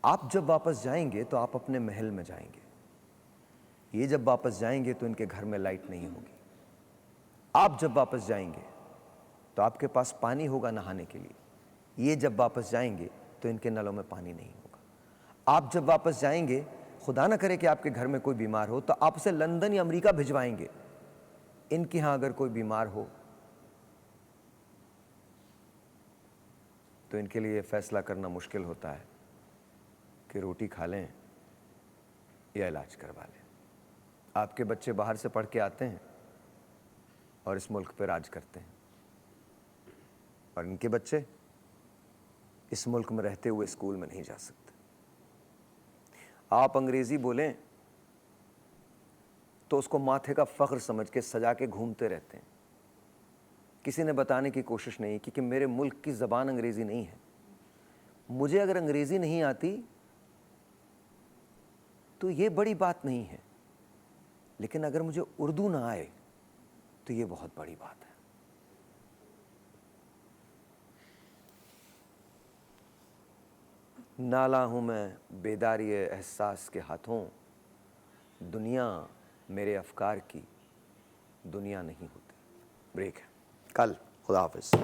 आप जब वापस जाएंगे तो आप अपने महल में जाएंगे, ये जब वापस जाएंगे तो इनके घर में लाइट नहीं होगी। आप जब वापस जाएंगे तो आपके पास पानी होगा नहाने के लिए, ये जब वापस जाएंगे तो इनके नलों में पानी नहीं होगा। आप जब वापस जाएंगे, खुदा ना करे कि आपके घर में कोई बीमार हो तो आप उसे लंदन या अमेरिका भिजवाएंगे। इनके यहाँ अगर कोई बीमार हो तो इनके लिए फैसला करना मुश्किल होता है कि रोटी खा लें या इलाज करवा लें। आपके बच्चे बाहर से पढ़ के आते हैं और इस मुल्क पर राज करते हैं। और इनके बच्चे इस मुल्क में रहते हुए स्कूल में नहीं जा सकते। आप अंग्रेजी बोलें तो उसको माथे का फख्र समझ के सजा के घूमते रहते हैं। किसी ने बताने की कोशिश नहीं की कि मेरे मुल्क की ज़बान अंग्रेज़ी नहीं है। मुझे अगर अंग्रेज़ी नहीं आती तो ये बड़ी बात नहीं है, लेकिन अगर मुझे उर्दू ना आए तो ये बहुत बड़ी बात है। नाला हूं मैं बेदारी एहसास के हाथों, दुनिया मेरे अफकार की दुनिया नहीं होती। ब्रेक है। कल खुदा हाफिज़।